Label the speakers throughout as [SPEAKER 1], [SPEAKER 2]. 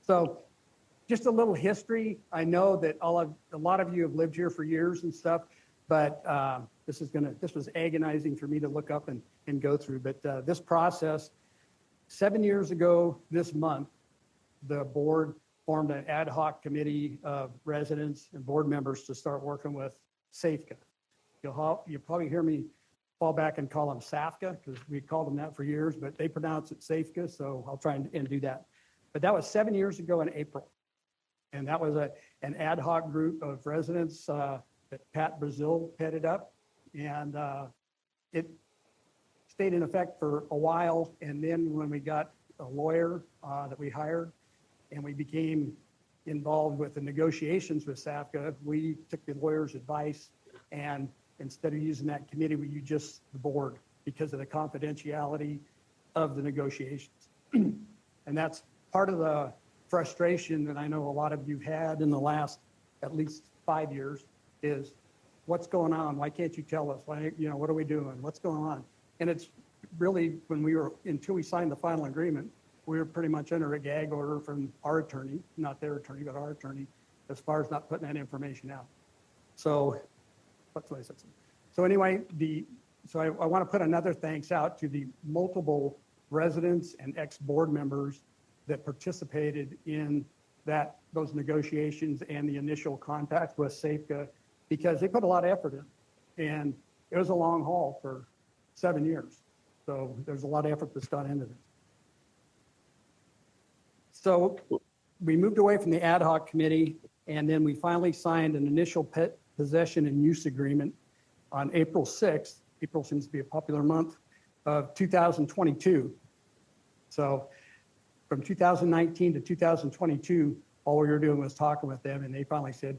[SPEAKER 1] So just a little history. I know that a lot of you have lived here for years and stuff, but this was agonizing for me to look up and go through. But this process, 7 years ago this month, the board formed an ad hoc committee of residents and board members to start working with SAFCA. You'll probably hear me fall back and call them SAFCA because we called them that for years, but they pronounce it SAFCA, so I'll try and do that. But that was 7 years ago in April. And that was an ad hoc group of residents that Pat Brazil headed up. And it stayed in effect for a while. And then when we got a lawyer that we hired and we became involved with the negotiations with SAFCA, we took the lawyer's advice, and instead of using that committee, we used just the board because of the confidentiality of the negotiations. And that's part of the frustration that I know a lot of you had in the last at least 5 years is what's going on? Why can't you tell us? Why, what are we doing? What's going on? And it's really until we signed the final agreement, we were pretty much under a gag order from our attorney, not their attorney, but our attorney, as far as not putting that information out. So, so anyway, I want to put another thanks out to the multiple residents and ex-board members that participated in those negotiations and the initial contact with SAFCA, because they put a lot of effort in. And it was a long haul for 7 years. So there's a lot of effort that's gone into this. So we moved away from the ad hoc committee, and then we finally signed an initial possession and use agreement on April 6th. April seems to be a popular month of 2022. So from 2019 to 2022, all we were doing was talking with them, and they finally said,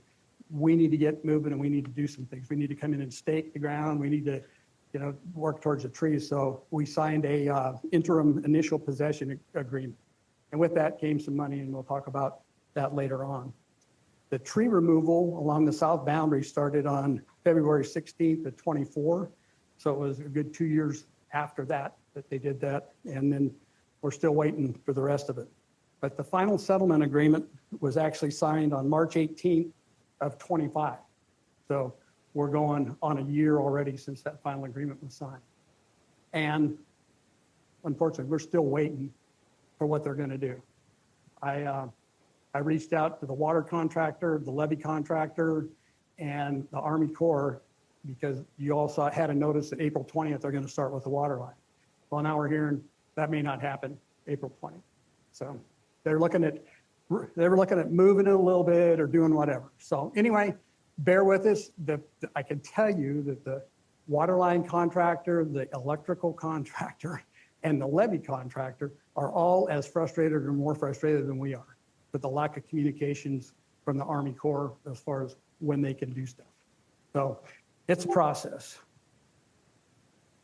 [SPEAKER 1] we need to get moving and we need to do some things. We need to come in and stake the ground. We need to, work towards the trees. So we signed a interim initial possession agreement. And with that came some money, and we'll talk about that later on. The tree removal along the south boundary started on February 16th of 24. So it was a good 2 years after that they did that. And then we're still waiting for the rest of it. But the final settlement agreement was actually signed on March 18th of 25. So we're going on a year already since that final agreement was signed. And unfortunately, we're still waiting for what they're going to do. I reached out to the water contractor, the levee contractor, and the Army Corps, because you also had a notice that April 20th they're going to start with the water line. Well, now we're hearing that may not happen April 20th. So they were looking at moving it a little bit or doing whatever. So anyway, bear with us. I can tell you that the water line contractor, the electrical contractor, and the levee contractor are all as frustrated or more frustrated than we are with the lack of communications from the Army Corps as far as when they can do stuff. So it's a process.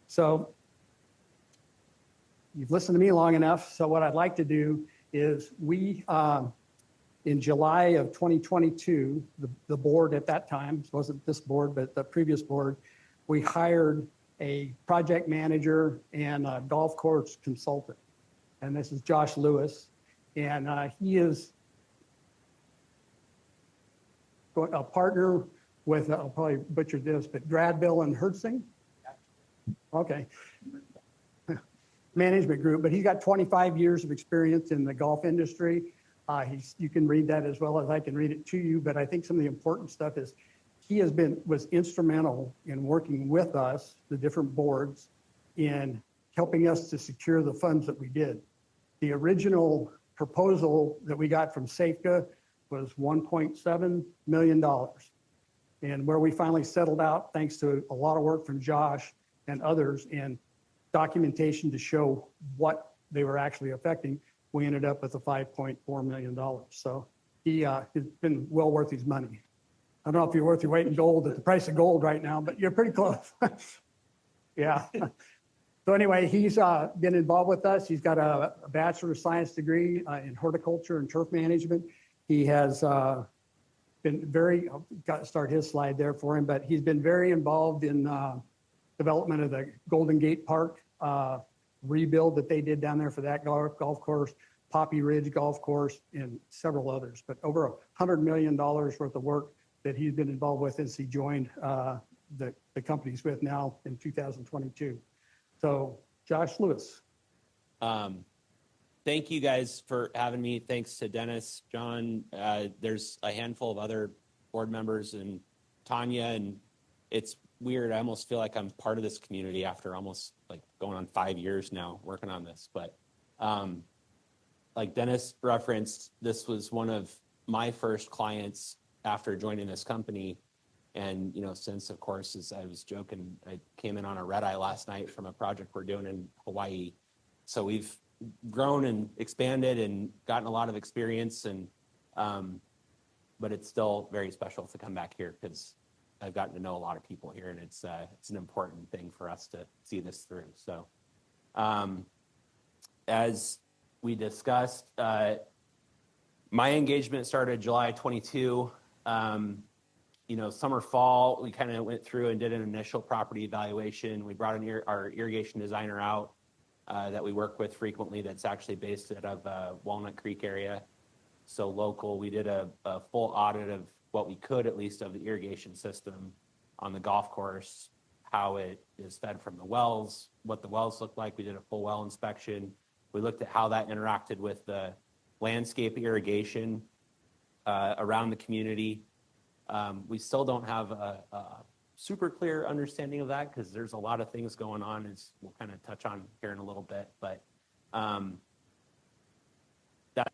[SPEAKER 1] So you've listened to me long enough. So what I'd like to do is in July of 2022, the board at that time, it wasn't this board, but the previous board, we hired a project manager and a golf course consultant. And this is Josh Lewis. And he is a partner with, I'll probably butcher this, but Gradbill and Hertzing. Okay. Management group, but he's got 25 years of experience in the golf industry. You can read that as well as I can read it to you, but I think some of the important stuff is he was instrumental in working with us, the different boards, in helping us to secure the funds that we did. The original proposal that we got from SAFCA was $1.7 million. And where we finally settled out, thanks to a lot of work from Josh and others in documentation to show what they were actually affecting, we ended up with a $5.4 million. So he's been well worth his money. I don't know if you're worth your weight in gold at the price of gold right now, but you're pretty close. Yeah. So anyway, he's been involved with us. He's got a Bachelor of Science degree in horticulture and turf management. He has been I've got to start his slide there for him, but he's been very involved in development of the Golden Gate Park rebuild that they did down there for that golf course, Poppy Ridge Golf Course, and several others. But over $100 million worth of work that he's been involved with since he joined the companies with now in 2022. So Josh Lewis.
[SPEAKER 2] Thank you guys for having me. Thanks to Dennis, John. There's a handful of other board members and Tanya, and it's weird. I almost feel like I'm part of this community after almost like going on 5 years now working on this. But like Dennis referenced, this was one of my first clients after joining this company. And, since, of course, as I was joking, I came in on a red eye last night from a project we're doing in Hawaii. So we've grown and expanded and gotten a lot of experience, and but it's still very special to come back here because I've gotten to know a lot of people here, and it's an important thing for us to see this through. So as we discussed, my engagement started July 22. Summer, fall, we kind of went through and did an initial property evaluation. We brought our irrigation designer out that we work with frequently that's actually based out of Walnut Creek area. So local, we did a full audit of what we could, at least, of the irrigation system on the golf course, how it is fed from the wells, what the wells look like. We did a full well inspection. We looked at how that interacted with the landscape irrigation around the community. We still don't have a super clear understanding of that because there's a lot of things going on, as we'll kind of touch on here in a little bit. But that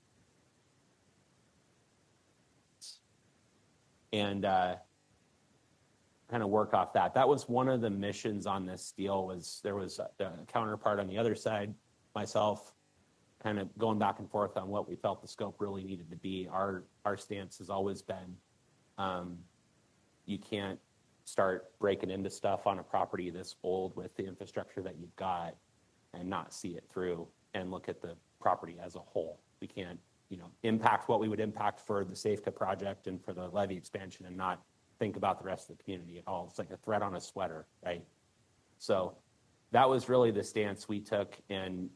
[SPEAKER 2] and kind of work off that. That was one of the missions on this deal. Was there was a counterpart on the other side, myself, kind of going back and forth on what we felt the scope really needed to be. Our stance has always been, you can't start breaking into stuff on a property this old with the infrastructure that you've got and not see it through and look at the property as a whole. We can't, impact what we would impact for the Safeco project and for the levee expansion and not think about the rest of the community at all. It's like a thread on a sweater, right? So that was really the stance we took, and,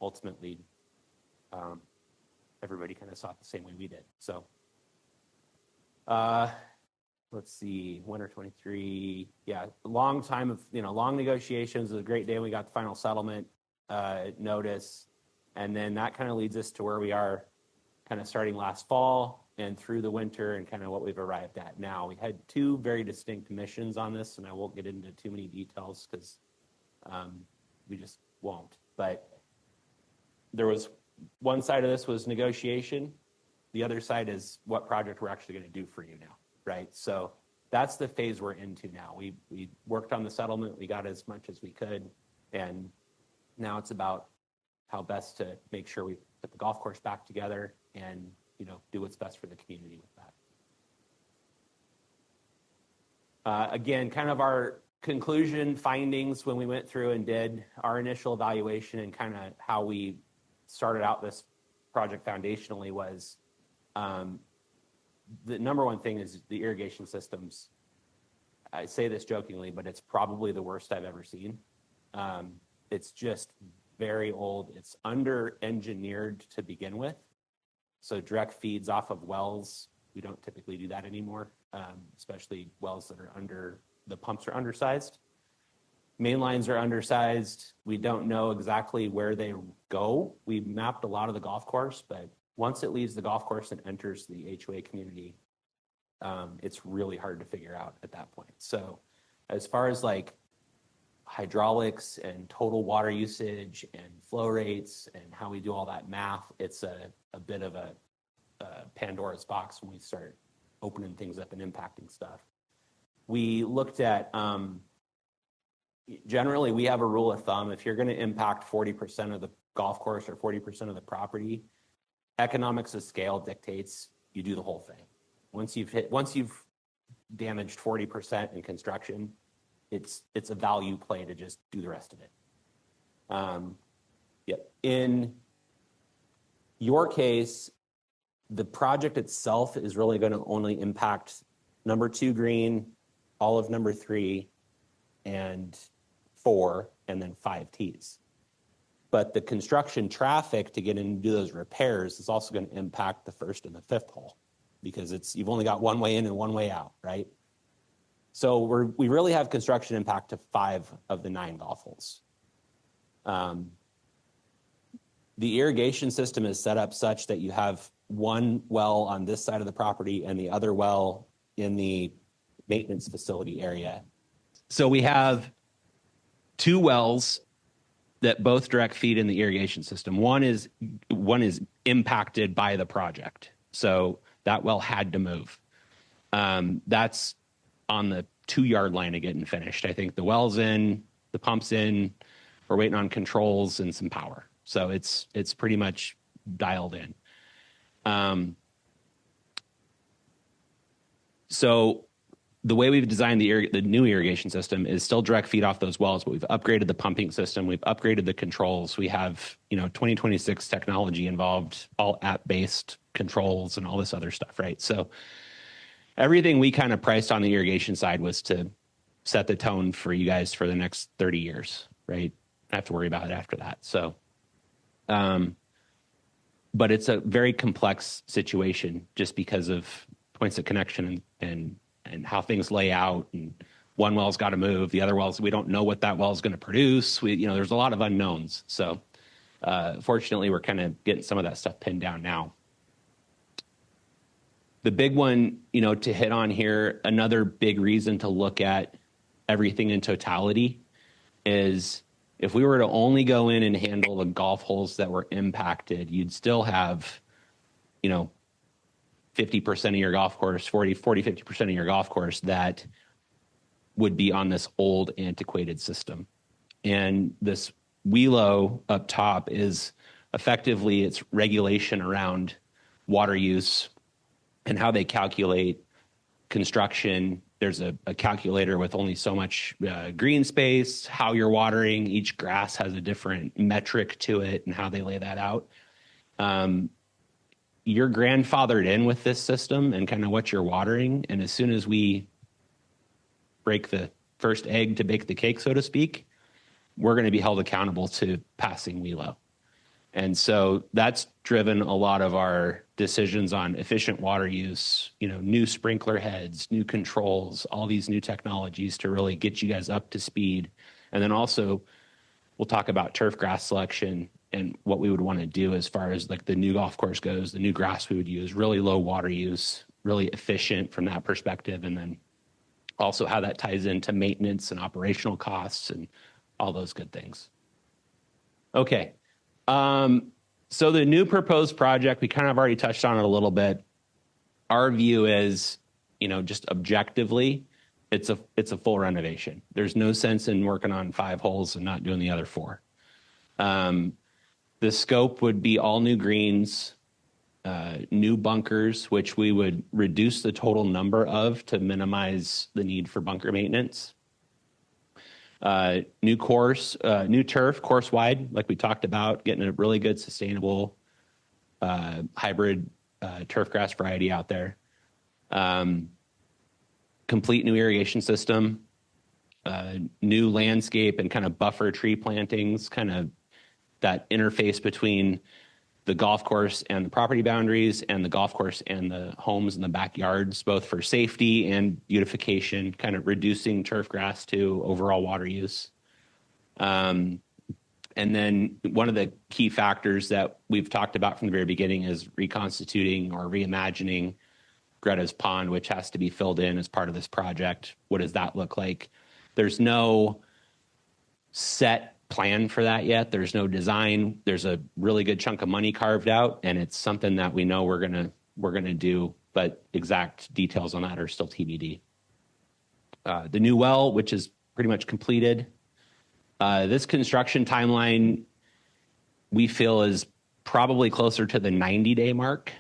[SPEAKER 2] ultimately, everybody kind of saw it the same way we did. So, let's see, winter 23. Yeah, long time of, long negotiations. It was a great day. We got the final settlement notice. And then that kind of leads us to where we are kind of starting last fall and through the winter and kind of what we've arrived at now. We had two very distinct missions on this, and I won't get into too many details because we just won't. But there was one side of this was negotiation. The other side is what project we're actually going to do for you now. Right, so that's the phase we're into now. We worked on the settlement, we got as much as we could, and now it's about how best to make sure we put the golf course back together and do what's best for the community with that. Again, kind of our conclusion findings when we went through and did our initial evaluation and kind of how we started out this project foundationally was. The number one thing is the irrigation systems. I say this jokingly, but it's probably the worst I've ever seen. It's just very old. It's under-engineered to begin with. So direct feeds off of wells, we don't typically do that anymore, especially wells that are the pumps are undersized. Main lines are undersized. We don't know exactly where they go. We mapped a lot of the golf course, but once it leaves the golf course and enters the HOA community, it's really hard to figure out at that point. So as far as like hydraulics and total water usage and flow rates and how we do all that math, it's a bit of a Pandora's box when we start opening things up and impacting stuff. We looked at, generally we have a rule of thumb. If you're going to impact 40% of the golf course or 40% of the property, economics of scale dictates you do the whole thing. Once you've damaged 40% in construction, it's a value play to just do the rest of it. In your case, the project itself is really going to only impact number 2 green, all of number 3, and 4, and then 5 tees. but the construction traffic to get in and do those repairs is also going to impact the first and the fifth hole because you've only got one way in and one way out, right? So we really have construction impact to 5 of the 9 golf holes. The irrigation system is set up such that you have one well on this side of the property and the other well in the maintenance facility area. So we have 2 wells that both direct feed in the irrigation system. One is impacted by the project. So that well had to move. That's on the 2-yard line of getting finished. I think the well's in, the pump's in, we're waiting on controls and some power. So it's pretty much dialed in. So the way we've designed the new irrigation system is still direct feed off those wells, but we've upgraded the pumping system. We've upgraded the controls. We have, 2026 technology involved, all app-based controls and all this other stuff, right? So everything we kind of priced on the irrigation side was to set the tone for you guys for the next 30 years, right? I have to worry about it after that. So, but it's a very complex situation just because of points of connection and how things lay out, and one well's got to move, the other wells, we don't know what that well's going to produce. There's a lot of unknowns. So fortunately, we're kind of getting some of that stuff pinned down now. The big one, to hit on here, another big reason to look at everything in totality is if we were to only go in and handle the golf holes that were impacted, you'd still have, 50% of your golf course, 50% of your golf course that would be on this old antiquated system. And this WELO up top is effectively its regulation around water use and how they calculate construction. There's a calculator with only so much green space, how you're watering. Each grass has a different metric to it and how they lay that out. You're grandfathered in with this system and kind of what you're watering. And as soon as we break the first egg to bake the cake, so to speak, we're going to be held accountable to passing WELO. And so that's driven a lot of our decisions on efficient water use, new sprinkler heads, new controls, all these new technologies to really get you guys up to speed. And then also we'll talk about turf grass selection and what we would want to do as far as like the new golf course goes, the new grass we would use, really low water use, really efficient from that perspective. And then also how that ties into maintenance and operational costs and all those good things. Okay. So the new proposed project, we kind of already touched on it a little bit. Our view is, just objectively, it's a full renovation. There's no sense in working on 5 holes and not doing the other 4. The scope would be all new greens, new bunkers, which we would reduce the total number of to minimize the need for bunker maintenance. New course, new turf, course wide, like we talked about, getting a really good sustainable hybrid turf grass variety out there. Complete new irrigation system, new landscape and kind of buffer tree plantings, kind of that interface between the golf course and the property boundaries and the golf course and the homes and the backyards, both for safety and beautification, kind of reducing turf grass to overall water use. And then one of the key factors that we've talked about from the very beginning is reconstituting or reimagining Gretas Pond, which has to be filled in as part of this project. What does that look like? There's no set plan for that yet. There's no design. There's a really good chunk of money carved out, and it's something that we know we're gonna do, but exact details on that are still TBD. The new well, which is pretty much completed. This construction timeline we feel is probably closer to the 90-day mark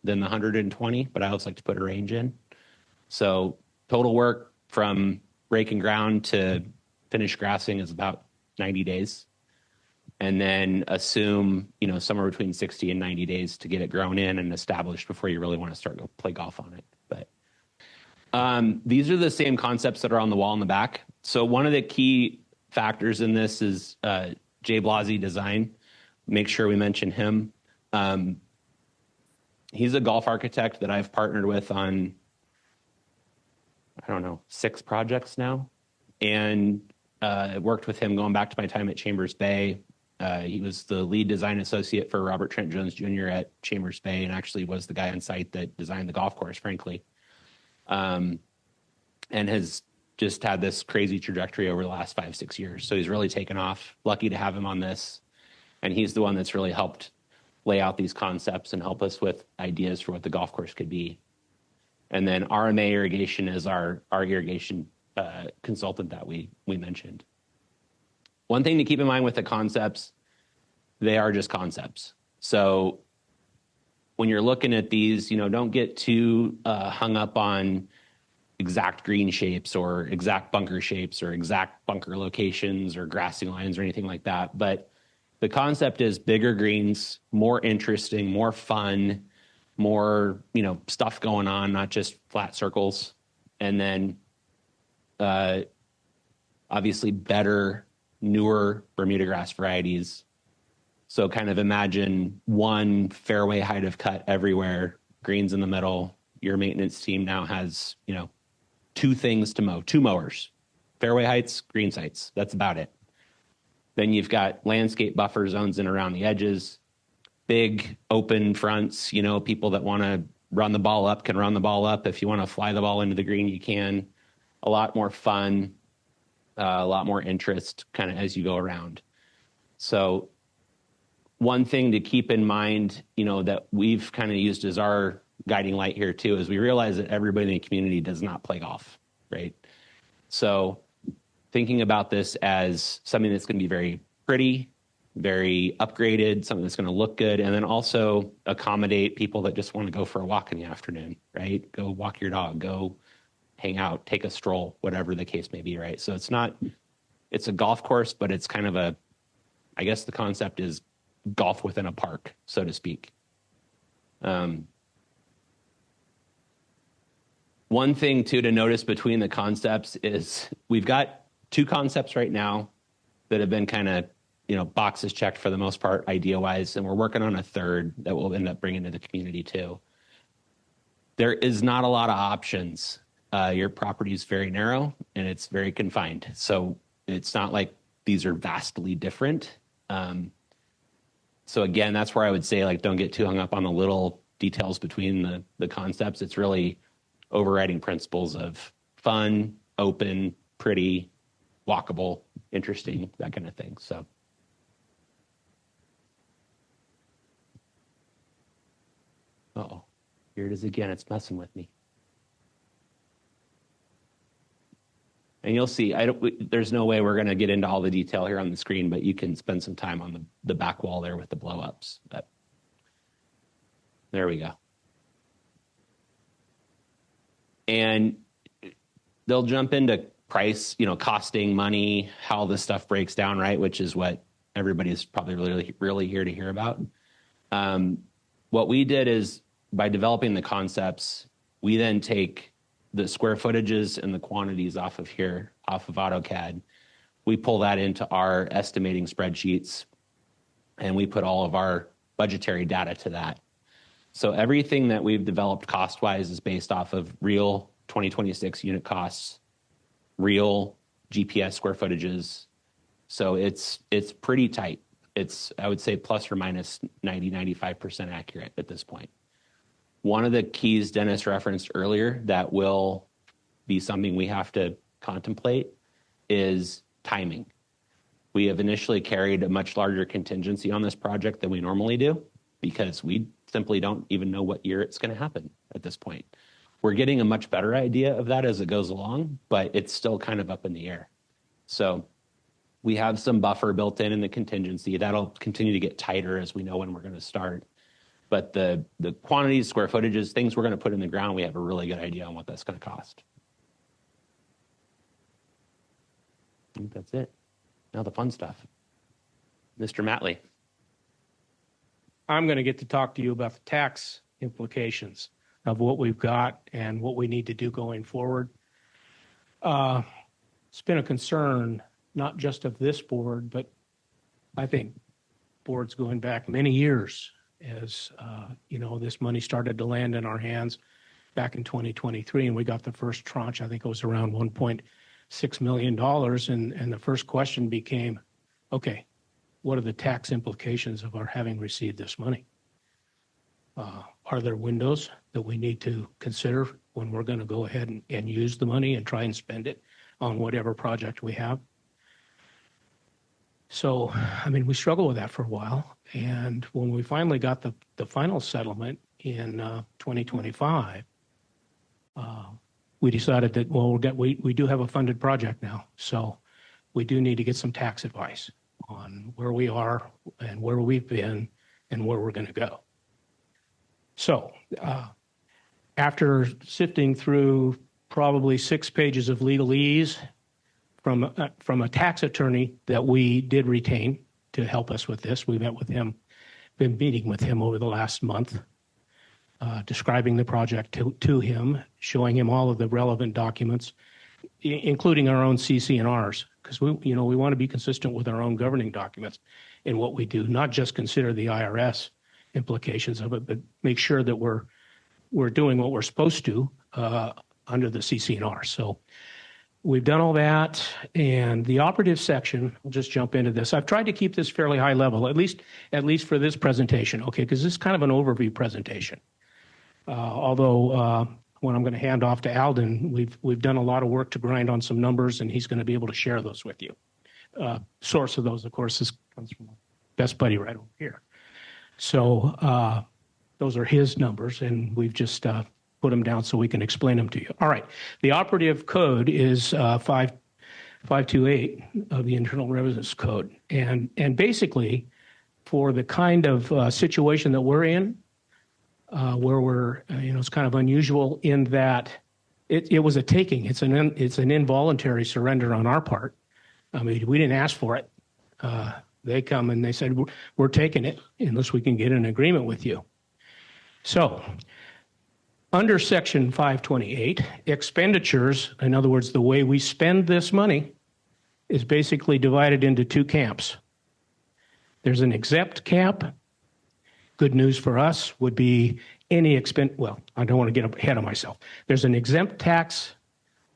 [SPEAKER 2] than the 120, but I always like to put a range in. So total work from breaking ground to finished grassing is about 90 days. And then assume, somewhere between 60 and 90 days to get it grown in and established before you really want to start to play golf on it. But these are the same concepts that are on the wall in the back. So one of the key factors in this is Jay Blasi Design. Make sure we mention him. He's a golf architect that I've partnered with on, I don't know, 6 projects now. And worked with him going back to my time at Chambers Bay. He was the lead design associate for Robert Trent Jones Jr. at Chambers Bay, and actually was the guy on site that designed the golf course, frankly. And has just had this crazy trajectory over the last 5-6 years. So he's really taken off. Lucky to have him on this. And he's the one that's really helped lay out these concepts and help us with ideas for what the golf course could be. And then RMA Irrigation is our irrigation consultant that we mentioned. One thing to keep in mind with the concepts, they are just concepts. So when you're looking at these, don't get too hung up on exact green shapes or exact bunker shapes or exact bunker locations or grassing lines or anything like that. But the concept is bigger greens, more interesting, more fun, more, stuff going on, not just flat circles. And then obviously better, newer Bermuda grass varieties. So kind of imagine one fairway height of cut everywhere, greens in the middle. Your maintenance team now has, 2 things to mow, 2 mowers, fairway heights, green sites. That's about it. Then you've got landscape buffer zones in around the edges, big open fronts, people that want to run the ball up can run the ball up. If you want to fly the ball into the green, you can. A lot more fun, a lot more interest kind of as you go around. So one thing to keep in mind, that we've kind of used as our guiding light here too, is we realize that everybody in the community does not play golf, right? So thinking about this as something that's going to be very pretty, very upgraded, something that's going to look good, and then also accommodate people that just want to go for a walk in the afternoon, right? Go walk your dog, go hang out, take a stroll, whatever the case may be, right? So it's a golf course, but it's kind of I guess the concept is golf within a park, so to speak. One thing too to notice between the concepts is we've got 2 concepts right now that have been kind of, boxes checked for the most part, idea-wise, and we're working on a 3rd that we'll end up bringing to the community too. There is not a lot of options. Your property is very narrow and it's very confined. So it's not like these are vastly different. So again, that's where I would say, don't get too hung up on the little details between the concepts. It's really overriding principles of fun, open, pretty, walkable, interesting, that kind of thing. So. Uh-oh, here it is again. It's messing with me. And you'll see, there's no way we're going to get into all the detail here on the screen, but you can spend some time on the back wall there with the blow-ups. But there we go. And they'll jump into price, costing, money, how this stuff breaks down, right? Which is what everybody's probably really here to hear about. What we did is by developing the concepts, we then take the square footages and the quantities off of AutoCAD. We pull that into our estimating spreadsheets, and we put all of our budgetary data to that. So everything that we've developed cost-wise is based off of real 2026 unit costs, real GPS square footages. So it's pretty tight. It's, I would say, plus or minus 95% accurate at this point. One of the keys Dennis referenced earlier that will be something we have to contemplate is timing. We have initially carried a much larger contingency on this project than we normally do because we simply don't even know what year it's going to happen at this point. We're getting a much better idea of that as it goes along, but it's still kind of up in the air. So we have some buffer built in the contingency. That'll continue to get tighter as we know when we're going to start. But the quantities, square footages, things we're going to put in the ground, we have a really good idea on what that's going to cost. I think that's it. Now the fun stuff. Mr. Mattley.
[SPEAKER 3] I'm going to get to talk to you about the tax implications of what we've got and what we need to do going forward. It's been a concern, not just of this board, but I think, boards going back many years as, this money started to land in our hands back in 2023, and we got the first tranche. I think it was around $1.6 million. And the first question became, okay, what are the tax implications of our having received this money? Are there windows that we need to consider when we're going to go ahead and use the money and try and spend it on whatever project we have? So, we struggled with that for a while. And when we finally got the final settlement in 2025, we decided that, well, we do have a funded project now. So we do need to get some tax advice on where we are and where we've been and where we're going to go. So after sifting through probably 6 pages of legalese from a tax attorney that we did retain to help us with this, we met with him, been meeting with him over the last month, describing the project to him, showing him all of the relevant documents, including our own CC&Rs, because we want to be consistent with our own governing documents in what we do, not just consider the IRS implications of it, but make sure that we're doing what we're supposed to under the CC&R. So we've done all that, and the operative section, I'll just jump into this. I've tried to keep this fairly high level, at least for this presentation, okay, because this is kind of an overview presentation. Although when I'm going to hand off to Alden, we've done a lot of work to grind on some numbers, and he's going to be able to share those with you. Source of those, of course, comes from my best buddy right over here. So those are his numbers, and we've just put them down so we can explain them to you. All right. The operative code is 5528 of the Internal Revenue Code. And basically, for the kind of situation that we're in, where we're, it's kind of unusual in that it was a taking. It's an involuntary surrender on our part. We didn't ask for it. They come and they said, we're taking it unless we can get an agreement with you. So under Section 528, expenditures, in other words, the way we spend this money, is basically divided into 2 camps. There's an exempt camp. Good news for us would be any well, I don't want to get ahead of myself. There's an exempt tax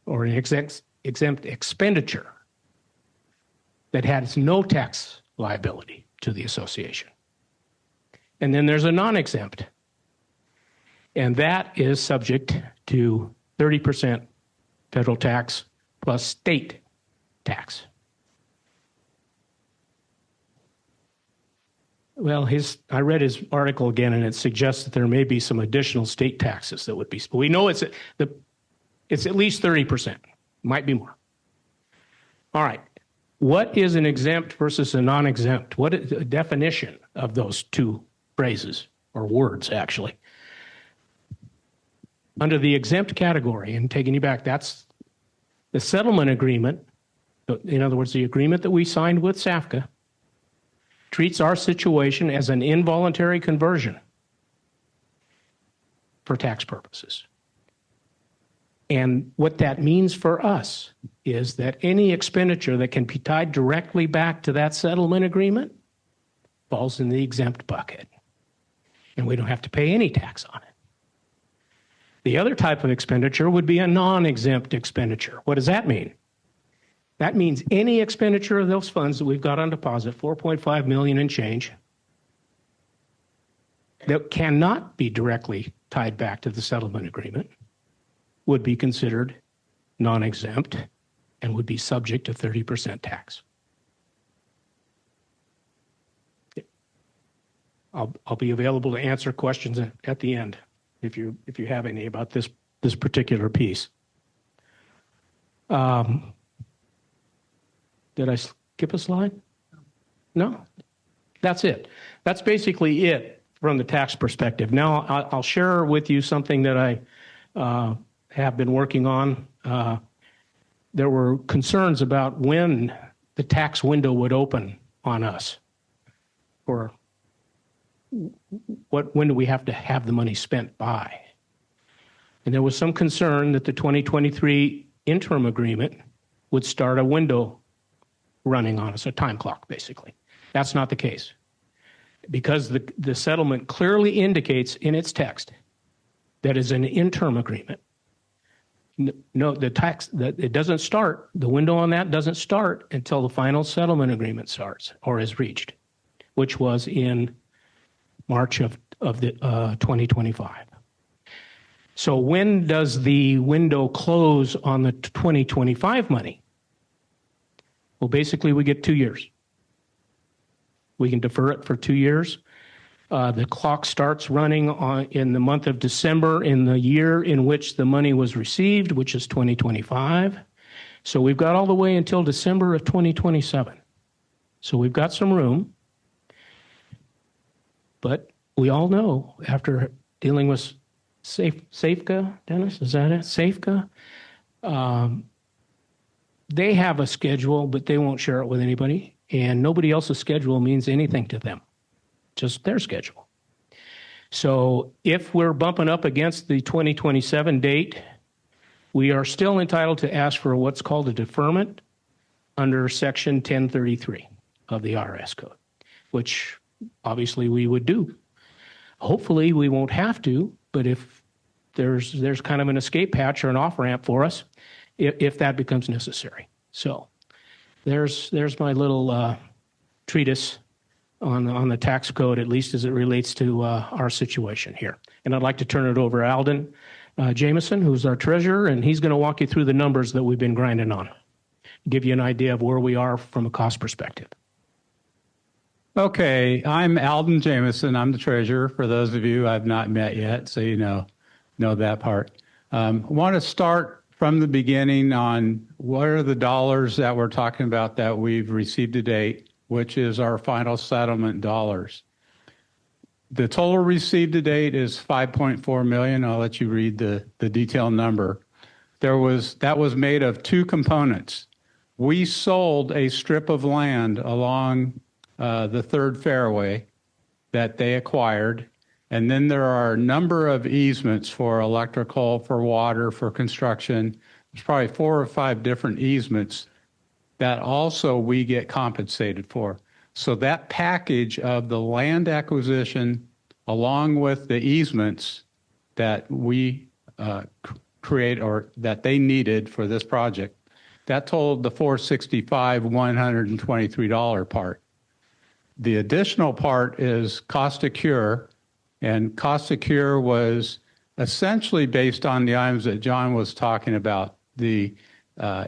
[SPEAKER 3] or an exempt expenditure that has no tax liability to the association. And then there's a non-exempt, and that is subject to 30% federal tax plus state tax. Well, I read his article again, and it suggests that there may be some additional state taxes that would be. We know it's at least 30%, might be more. All right. What is an exempt versus a non-exempt? What is the definition of those 2 phrases or words, actually? Under the exempt category, and taking you back, that's the settlement agreement. In other words, the agreement that we signed with SAFCA treats our situation as an involuntary conversion for tax purposes. And what that means for us is that any expenditure that can be tied directly back to that settlement agreement falls in the exempt bucket. And we don't have to pay any tax on it. The other type of expenditure would be a non-exempt expenditure. What does that mean? That means any expenditure of those funds that we've got on deposit, $4.5 million and change, that cannot be directly tied back to the settlement agreement, would be considered non-exempt and would be subject to 30% tax. I'll be available to answer questions at the end if you have any about this particular piece. Did I skip a slide? No? That's it. That's basically it from the tax perspective. Now I'll share with you something that I have been working on. There were concerns about when the tax window would open on us, or when do we have to have the money spent by. And there was some concern that the 2023 interim agreement would start a window running on us, a time clock, basically. That's not the case, because the settlement clearly indicates in its text that is an interim agreement. No, it doesn't start, the window on that doesn't start until the final settlement agreement starts or is reached, which was in March of 2025. So when does the window close on the 2025 money? Well, basically we get 2 years. We can defer it for 2 years. The clock starts running in the month of December in the year in which the money was received, which is 2025. So we've got all the way until December of 2027. So we've got some room. But we all know, after dealing with Safeca, Dennis, is that it? Safeca? They have a schedule, but they won't share it with anybody. And nobody else's schedule means anything to them. Just their schedule. So if we're bumping up against the 2027 date, we are still entitled to ask for what's called a deferment under Section 1033 of the IRS Code, which obviously we would do. Hopefully we won't have to, but if there's kind of an escape hatch or an off-ramp for us, if that becomes necessary. So there's my little treatise on the tax code, at least as it relates to our situation here. And I'd like to turn it over to Alden Jamison, who's our treasurer, and he's going to walk you through the numbers that we've been grinding on, give you an idea of where we are from a cost perspective.
[SPEAKER 4] Okay, I'm Alden Jamison. I'm the treasurer, for those of you I've not met yet, so you know that part. I want to start from the beginning on what are the dollars that we're talking about that we've received to date, which is our final settlement dollars. The total received to date is $5.4 million. I'll let you read the detailed number. That was made of two components. We sold a strip of land along the third fairway that they acquired, and then there are a number of easements for electrical, for water, for construction. There's probably 4 or 5 different easements that also we get compensated for. So that package of the land acquisition along with the easements that we create or that they needed for this project, that totaled the $465,123 part. The additional part is cost to cure, and cost to cure was essentially based on the items that John was talking about, the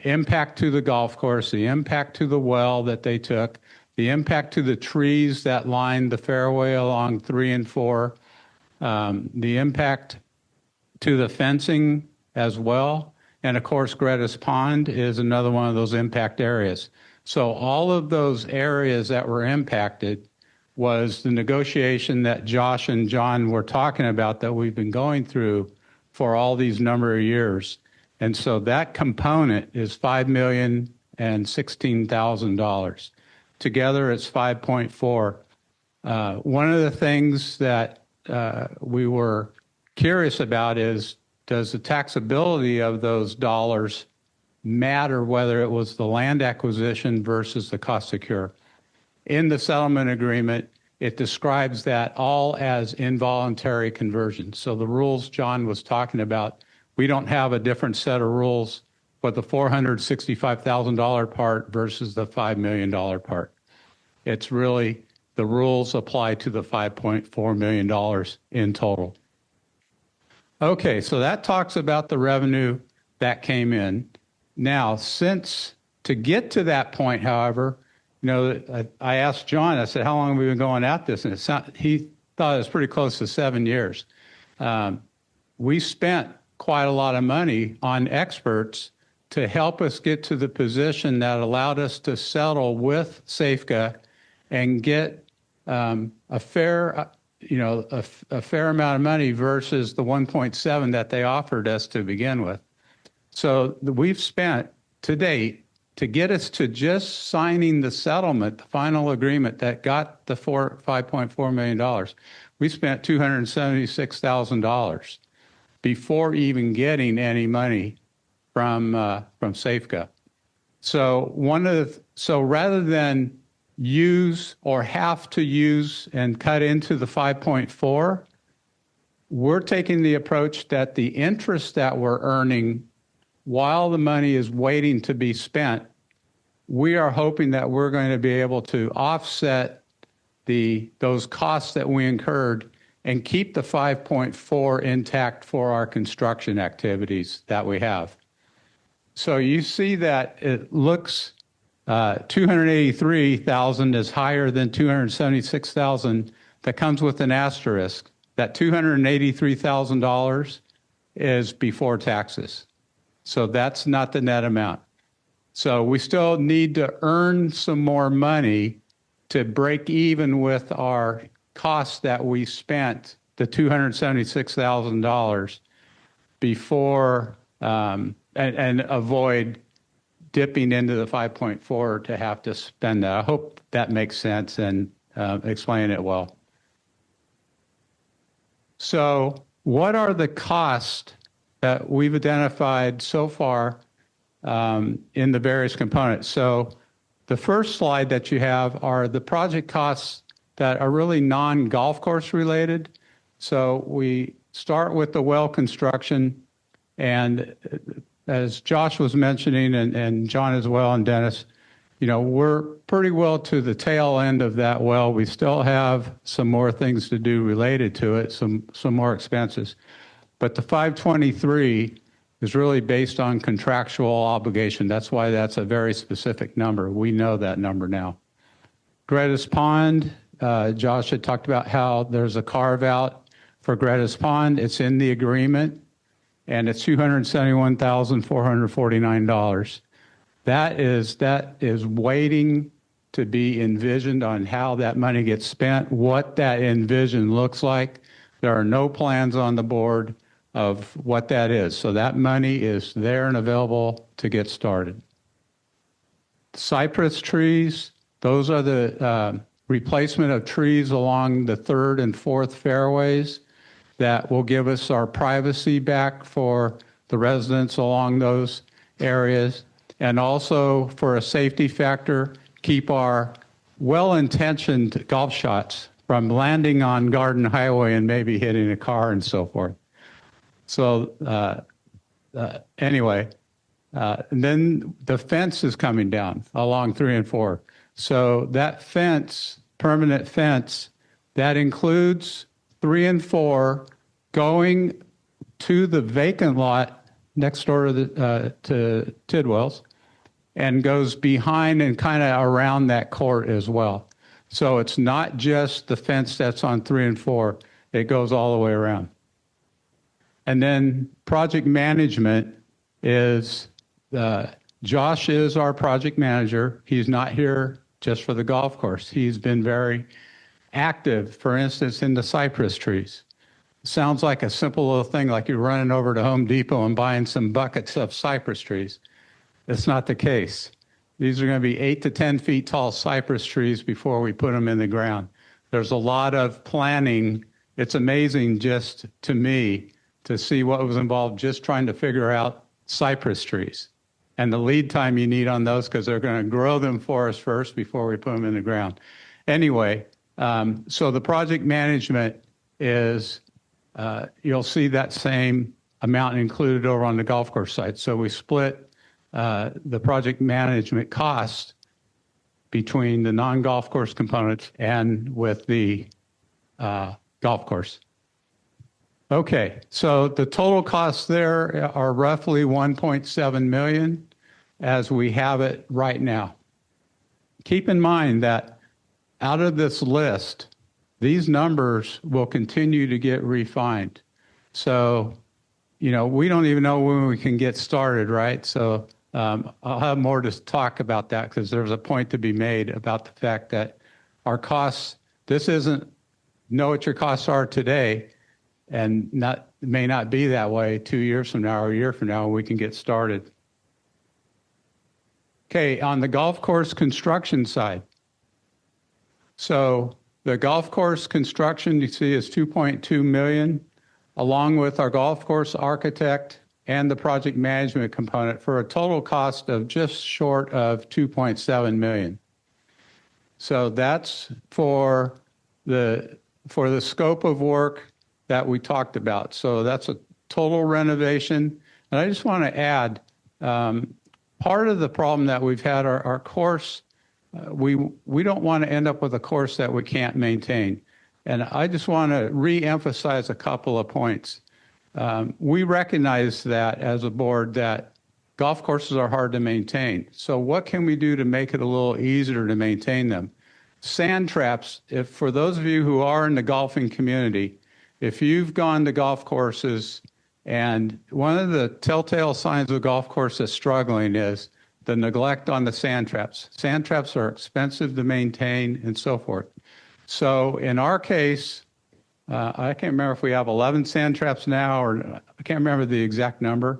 [SPEAKER 4] impact to the golf course, the impact to the well that they took, the impact to the trees that lined the fairway along 3 and 4, the impact to the fencing as well. And of course, Gretas Pond is another one of those impact areas. So all of those areas that were impacted was the negotiation that Josh and John were talking about that we've been going through for all these number of years. And so that component is $5,016,000. Together, it's 5.4. One of the things that we were curious about is, does the taxability of those dollars matter whether it was the land acquisition versus the cost to cure? In the settlement agreement, it describes that all as involuntary conversion. So the rules John was talking about, we don't have a different set of rules for the $465,000 part versus the $5 million part. It's really the rules apply to the $5.4 million in total. Okay, so that talks about the revenue that came in. Now, to get to that point, however, I asked John, I said, how long have we been going at this? And he thought it was pretty close to 7 years. We spent quite a lot of money on experts to help us get to the position that allowed us to settle with Safeca and get a fair amount of money versus the 1.7 that they offered us to begin with. So we've spent to date, to get us to just signing the settlement, the final agreement that got the $5.4 million, we spent $276,000 before even getting any money from Safeca. So rather than use or have to use and cut into the 5.4, we're taking the approach that the interest that we're earning while the money is waiting to be spent, we are hoping that we're going to be able to offset those costs that we incurred and keep the 5.4 intact for our construction activities that we have. So you see that it looks 283,000 is higher than 276,000. That comes with an asterisk. That $283,000 is before taxes. So that's not the net amount. So we still need to earn some more money to break even with our costs that we spent, the $276,000, before and avoid dipping into the 5.4 to have to spend that. I hope that makes sense and explain it well. So what are the costs that we've identified so far in the various components? So the first slide that you have are the project costs that are really non-golf course related. So we start with the well construction, and as Josh was mentioning, and John as well, and Dennis, we're pretty well to the tail end of that well. We still have some more things to do related to it, some more expenses. But the 523 is really based on contractual obligation. That's why that's a very specific number. We know that number now. Gretas Pond, Josh had talked about how there's a carve out for Gretas Pond. It's in the agreement, and it's $271,449. That is waiting to be envisioned on how that money gets spent, what that envision looks like. There are no plans on the board of what that is. So that money is there and available to get started. Cypress trees, those are the replacement of trees along the 3rd and 4th fairways that will give us our privacy back for the residents along those areas. And also for a safety factor, keep our well-intentioned golf shots from landing on Garden Highway and maybe hitting a car and so forth. So anyway, and then the fence is coming down along 3 and 4. So that fence, permanent fence, that includes 3 and 4 going to the vacant lot next door to Tidwell's, and goes behind and kind of around that court as well. So it's not just the fence that's on 3 and 4, it goes all the way around. And then project management is, Josh is our project manager. He's not here just for the golf course. He's been very active, for instance, in the cypress trees. Sounds like a simple little thing, like you're running over to Home Depot and buying some buckets of cypress trees. That's not the case. These are going to be 8 to 10 feet tall cypress trees before we put them in the ground. There's a lot of planning. It's amazing just to me to see what was involved just trying to figure out cypress trees and the lead time you need on those, because they're going to grow them for us first before we put them in the ground. Anyway, so the project management is, you'll see that same amount included over on the golf course side. So we split the project management cost between the non-golf course components and with the golf course. Okay, so the total costs there are roughly 1.7 million as we have it right now. Keep in mind that out of this list, these numbers will continue to get refined. So, we don't even know when we can get started, right? So I'll have more to talk about that, because there's a point to be made about the fact that our costs, this isn't know what your costs are today, and may not be that way 2 years from now or a year from now when we can get started. Okay, on the golf course construction side. So the golf course construction you see is 2.2 million, along with our golf course architect and the project management component, for a total cost of just short of 2.7 million. So that's for the scope of work that we talked about. So that's a total renovation. And I just want to add, part of the problem that we've had, our course, we don't want to end up with a course that we can't maintain. And I just want to re-emphasize a couple of points. We recognize that as a board that golf courses are hard to maintain. So what can we do to make it a little easier to maintain them? Sand traps, if for those of you who are in the golfing community, if you've gone to golf courses and one of the telltale signs of a golf course that's struggling is the neglect on the sand traps. Sand traps are expensive to maintain and so forth. So in our case, I can't remember if we have 11 sand traps now, or I can't remember the exact number,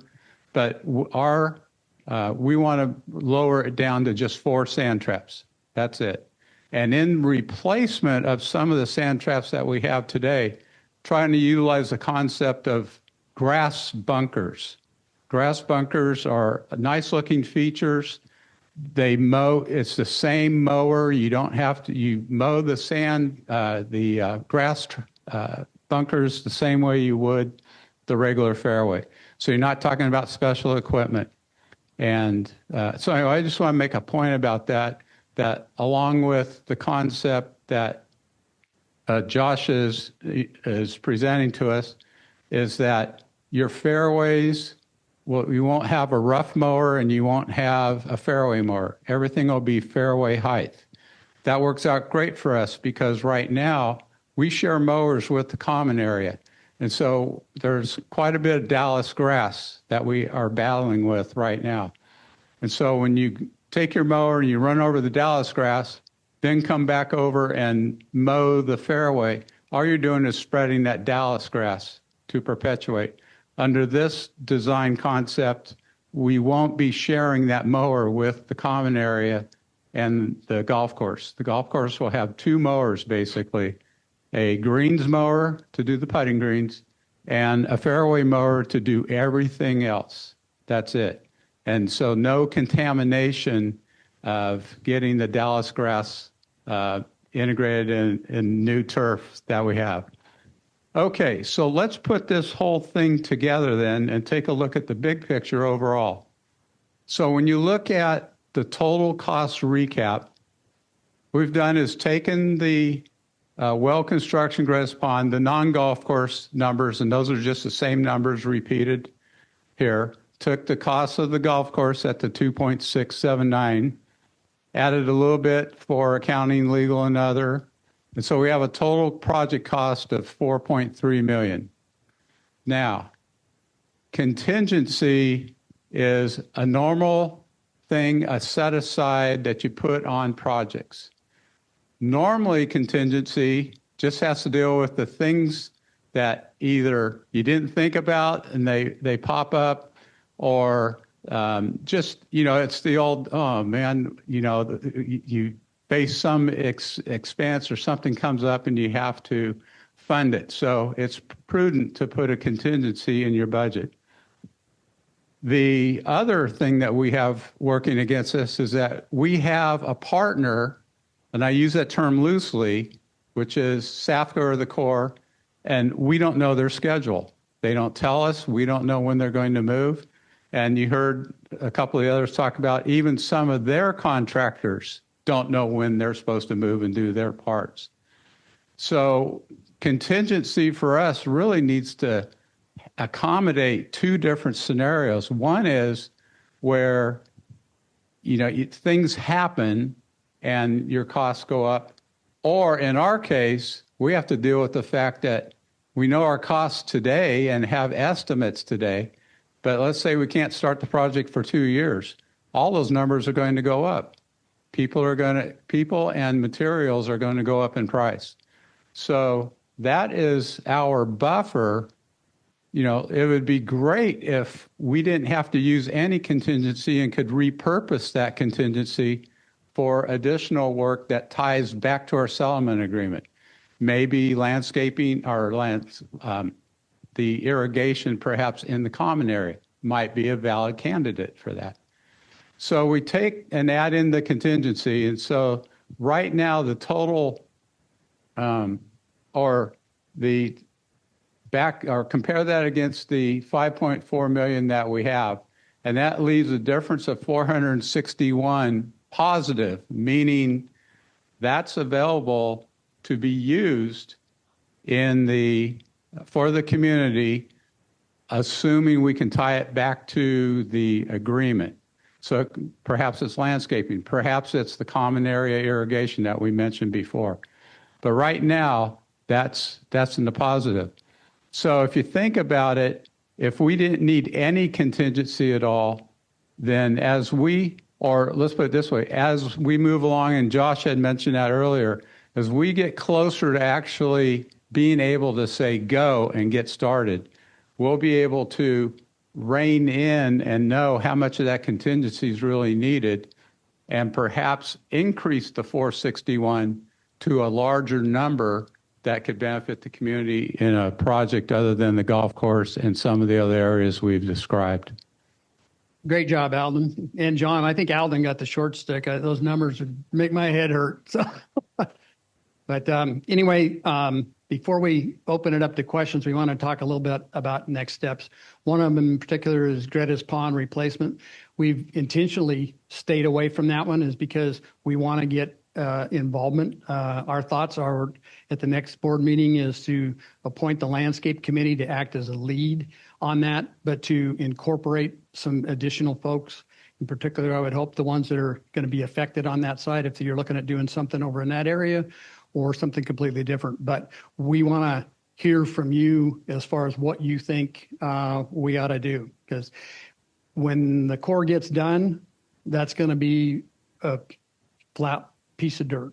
[SPEAKER 4] but we want to lower it down to just 4 sand traps. That's it. And in replacement of some of the sand traps that we have today, trying to utilize the concept of grass bunkers. Grass bunkers are nice looking features. They mow, it's the same mower. You don't have to, you mow the sand, the grass bunkers the same way you would the regular fairway. So you're not talking about special equipment. And so anyway, I just want to make a point about that along with the concept that Josh is presenting to us, is that your fairways, well, you won't have a rough mower and you won't have a fairway mower. Everything will be fairway height. That works out great for us because right now we share mowers with the common area. And so there's quite a bit of Dallas grass that we are battling with right now. And so when you take your mower and you run over the Dallas grass, then come back over and mow the fairway, all you're doing is spreading that Dallas grass to perpetuate. Under this design concept, we won't be sharing that mower with the common area and the golf course. The golf course will have 2 mowers, basically, a greens mower to do the putting greens and a fairway mower to do everything else. That's it. And so no contamination of getting the Dallas grass integrated in new turf that we have. Okay, so let's put this whole thing together then and take a look at the big picture overall. So when you look at the total cost recap, we've done is taken the well construction Gretas Pond, the non-golf course numbers, and those are just the same numbers repeated here, took the cost of the golf course at the 2.679, added a little bit for accounting, legal, and other. And so we have a total project cost of $4.3 million. Now, contingency is a normal thing, a set aside that you put on projects. Normally, contingency just has to deal with the things that either you didn't think about and they pop up, or just, it's the old, oh man, you face some expense or something comes up and you have to fund it. So it's prudent to put a contingency in your budget. The other thing that we have working against us is that we have a partner, and I use that term loosely, which is SAFCO or the Corps, and we don't know their schedule. They don't tell us. We don't know when they're going to move. And you heard a couple of the others talk about even some of their contractors don't know when they're supposed to move and do their parts. So contingency for us really needs to accommodate 2 different scenarios. One is where, things happen and your costs go up. Or in our case, we have to deal with the fact that we know our costs today and have estimates today, but let's say we can't start the project for 2 years. All those numbers are going to go up. People and materials are going to go up in price. So that is our buffer. It would be great if we didn't have to use any contingency and could repurpose that contingency for additional work that ties back to our settlement agreement. Maybe landscaping or the irrigation perhaps in the common area might be a valid candidate for that. So we take and add in the contingency, and so right now the total, or compare that against the 5.4 million that we have, and that leaves a difference of 461 positive, meaning that's available to be used for the community, assuming we can tie it back to the agreement. So perhaps it's landscaping, perhaps it's the common area irrigation that we mentioned before. But right now, that's in the positive. So if you think about it, if we didn't need any contingency at all, then let's put it this way, as we move along, and Josh had mentioned that earlier, as we get closer to actually being able to say go and get started, we'll be able to rein in and know how much of that contingency is really needed, and perhaps increase the 461 to a larger number that could benefit the community in a project other than the golf course and some of the other areas we've described.
[SPEAKER 1] Great job, Alden. And John, I think Alden got the short stick. Those numbers would make my head hurt. So, but anyway, before we open it up to questions, we want to talk a little bit about next steps. One of them in particular is Gretas pond replacement. We've intentionally stayed away from that one is because we want to get involvement. Our thoughts are at the next board meeting is to appoint the landscape committee to act as a lead on that, but to incorporate some additional folks. In particular, I would hope the ones that are going to be affected on that side, if you're looking at doing something over in that area or something completely different. But we want to hear from you as far as what you think we ought to do. Because when the core gets done, that's going to be a flat piece of dirt,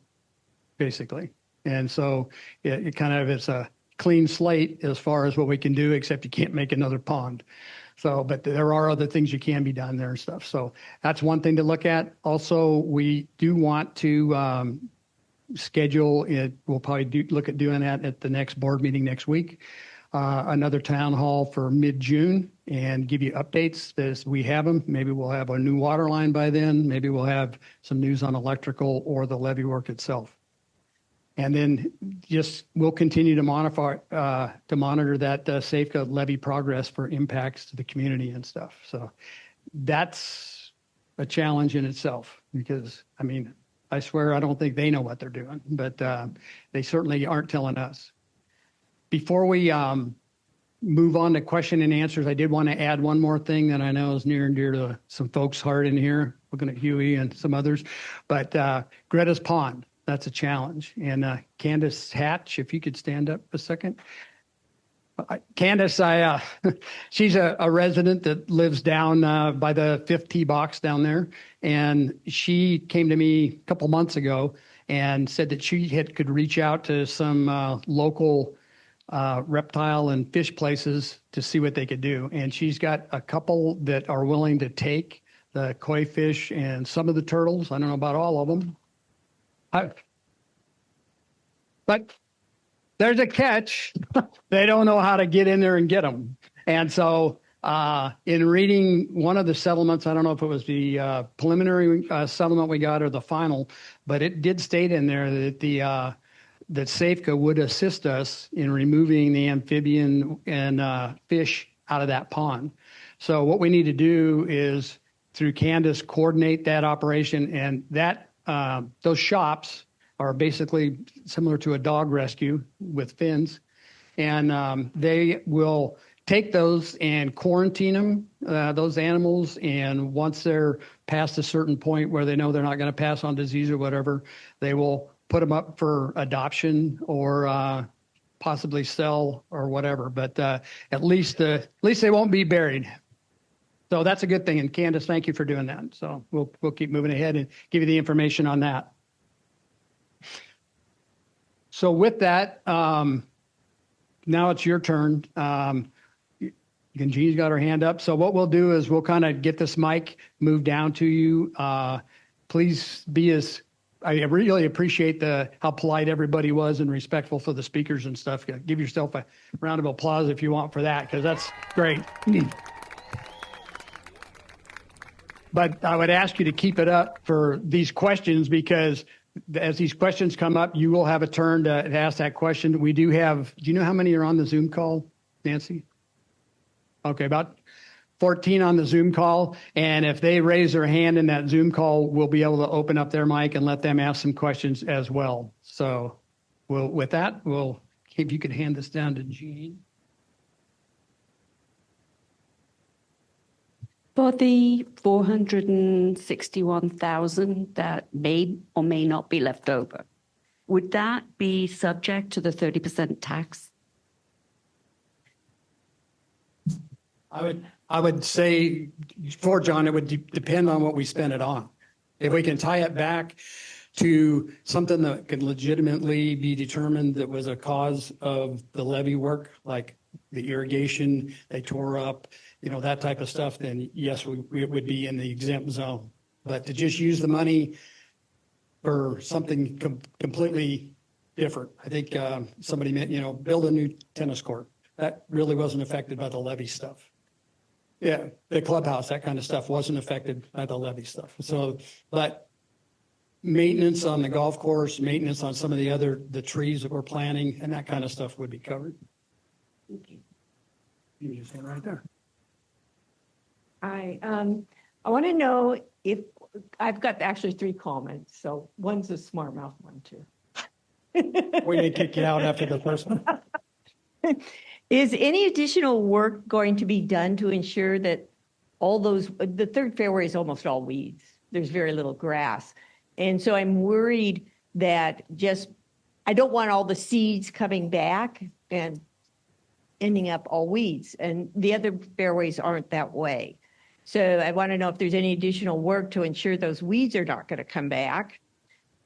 [SPEAKER 1] basically. And so it kind of is a clean slate as far as what we can do, except you can't make another pond. So, but there are other things you can be done there and stuff. So that's one thing to look at. Also, we do want to schedule it. We'll probably look at doing that at the next board meeting next week. Another town hall for mid-June and give you updates as we have them. Maybe we'll have a new water line by then. Maybe we'll have some news on electrical or the levee work itself. And then just we'll continue to monitor that Safeco levee progress for impacts to the community and stuff. So that's a challenge in itself because, I mean, I swear I don't think they know what they're doing, but they certainly aren't telling us. Before we move on to question and answers, I did want to add one more thing that I know is near and dear to some folks' heart in here, looking at Huey and some others, but Gretas Pond. That's a challenge. And Candice Hatch, if you could stand up a second. Candice, she's a resident that lives down by the 5th tee box down there. And she came to me a couple months ago and said that she could reach out to some local reptile and fish places to see what they could do. And she's got a couple that are willing to take the koi fish and some of the turtles. I don't know about all of them. But there's a catch. They don't know how to get in there and get them. And so in reading one of the settlements, I don't know if it was the preliminary settlement we got or the final, but it did state in there that that Safeco would assist us in removing the amphibian and fish out of that pond. So what we need to do is through Candice coordinate that operation, and that those shops are basically similar to a dog rescue with fins. And they will take those and quarantine them, those animals. And once they're past a certain point where they know they're not going to pass on disease or whatever, they will put them up for adoption or possibly sell or whatever. But at least they won't be buried. So that's a good thing. And Candice, thank you for doing that. So we'll keep moving ahead and give you the information on that. So with that, now it's your turn. Jean's got her hand up. So what we'll do is we'll kind of get this mic moved down to you. Please be I really appreciate how polite everybody was and respectful for the speakers and stuff. Give yourself a round of applause if you want for that, because that's great. But I would ask you to keep it up for these questions because as these questions come up, you will have a turn to ask that question. We do have, do you know how many are on the Zoom call, Nancy? Okay, about 14 on the Zoom call. And if they raise their hand in that Zoom call, we'll be able to open up their mic and let them ask some questions as well. So with that, if you could hand this down to Jean.
[SPEAKER 5] For the 461,000 that may or may not be left over, would that be subject to the 30% tax?
[SPEAKER 1] I would say, for John, it would depend on what we spend it on. If we can tie it back to something that can legitimately be determined that was a cause of the levee work, like the irrigation they tore up, that type of stuff, then yes, we would be in the exempt zone. But to just use the money for something completely different, I think somebody meant, build a new tennis court. That really wasn't affected by the levee stuff. Yeah, the clubhouse, that kind of stuff wasn't affected by the levee stuff. So, but maintenance on the golf course, maintenance on some of the trees that we're planting, and that kind of stuff would be covered. You just stand right there.
[SPEAKER 6] I want to know if I've got actually 3 comments. So one's a smart mouth one too.
[SPEAKER 1] We may kick you out after the first one.
[SPEAKER 6] Is any additional work going to be done to ensure that the third fairway is almost all weeds. There's very little grass. And so I'm worried that I don't want all the seeds coming back and ending up all weeds. And the other fairways aren't that way. So I want to know if there's any additional work to ensure those weeds are not going to come back.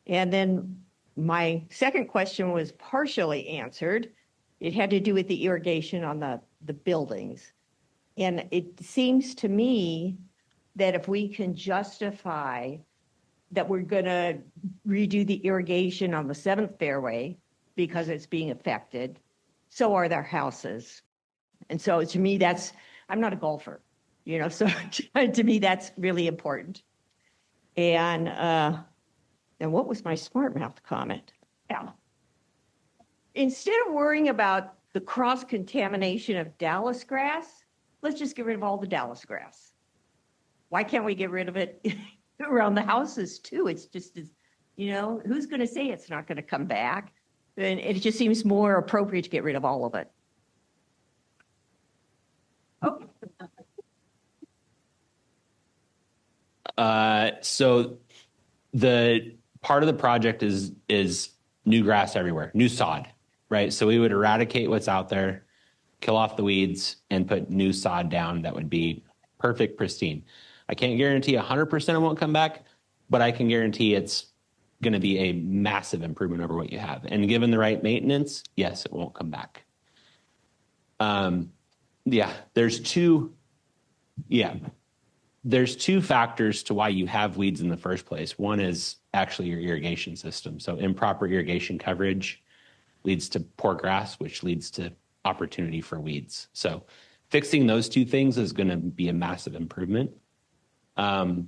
[SPEAKER 6] And then my second question was partially answered. It had to do with the irrigation on the buildings. And it seems to me that if we can justify that we're going to redo the irrigation on the 7th fairway because it's being affected, so are their houses. And so to me, I'm not a golfer, so to me, that's really important. And what was my smart mouth comment? Yeah. Instead of worrying about the cross-contamination of Dallas grass, let's just get rid of all the Dallas grass. Why can't we get rid of it around the houses too? It's just, who's going to say it's not going to come back? And it just seems more appropriate to get rid of all of it.
[SPEAKER 2] So the part of the project is new grass everywhere, new sod, right? So we would eradicate what's out there, kill off the weeds, and put new sod down that would be perfect, pristine. I can't guarantee 100% it won't come back, but I can guarantee it's going to be a massive improvement over what you have. And given the right maintenance, yes, it won't come back. There's two factors to why you have weeds in the first place. One is actually your irrigation system. So improper irrigation coverage leads to poor grass, which leads to opportunity for weeds. So fixing those two things is going to be a massive improvement. I'll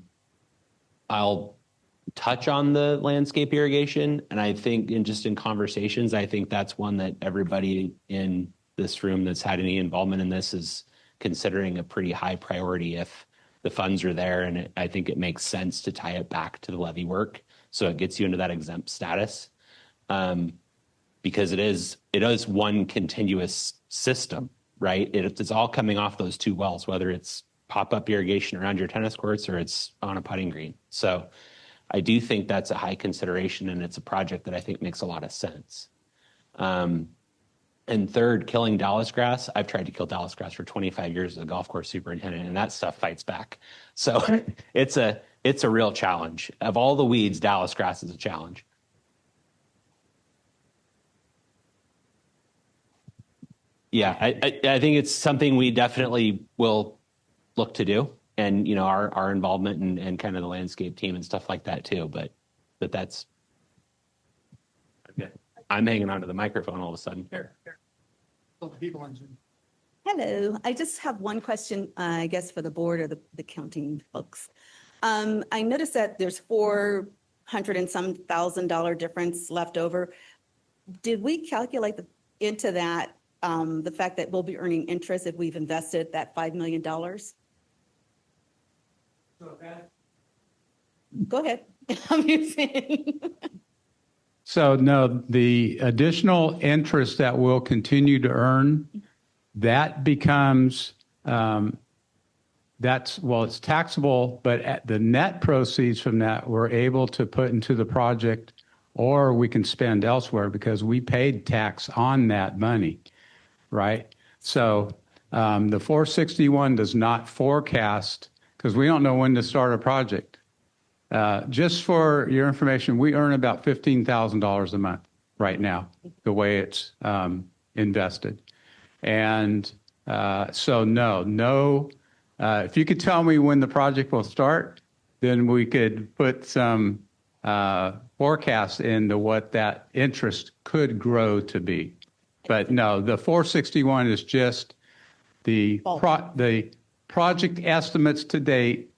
[SPEAKER 2] touch on the landscape irrigation, and I think in conversations, I think that's one that everybody in this room that's had any involvement in this is considering a pretty high priority if the funds are there, and I think it makes sense to tie it back to the levee work so it gets you into that exempt status, because it is one continuous system, right? It's all coming off those 2 wells, whether it's pop-up irrigation around your tennis courts or it's on a putting green. So I do think that's a high consideration, and it's a project that I think makes a lot of sense. And third, killing Dallas grass. I've tried to kill Dallas grass for 25 years as a golf course superintendent, and that stuff fights back. So it's a real challenge. Of all the weeds, Dallas grass is a challenge. Yeah, I think it's something we definitely will look to do, and our involvement and kind of the landscape team and stuff like that too. But that's okay. I'm hanging onto the microphone all of a sudden.
[SPEAKER 7] Hello, I just have one question, I guess, for the board or the counting folks. I noticed that there's 4 $100 and some thousand difference left over. Did we calculate into that the fact that we'll be earning interest if we've invested that $5 million? Go ahead. I'm using.
[SPEAKER 4] So no, the additional interest that we'll continue to earn, that becomes, it's taxable, but at the net proceeds from that, we're able to put into the project, or we can spend elsewhere because we paid tax on that money, right? So the 461 does not forecast, because we don't know when to start a project. Just for your information, we earn about $15,000 a month right now, the way it's invested. And so no, if you could tell me when the project will start, then we could put some forecasts into what that interest could grow to be. But no, the 461 is just the project estimates to date,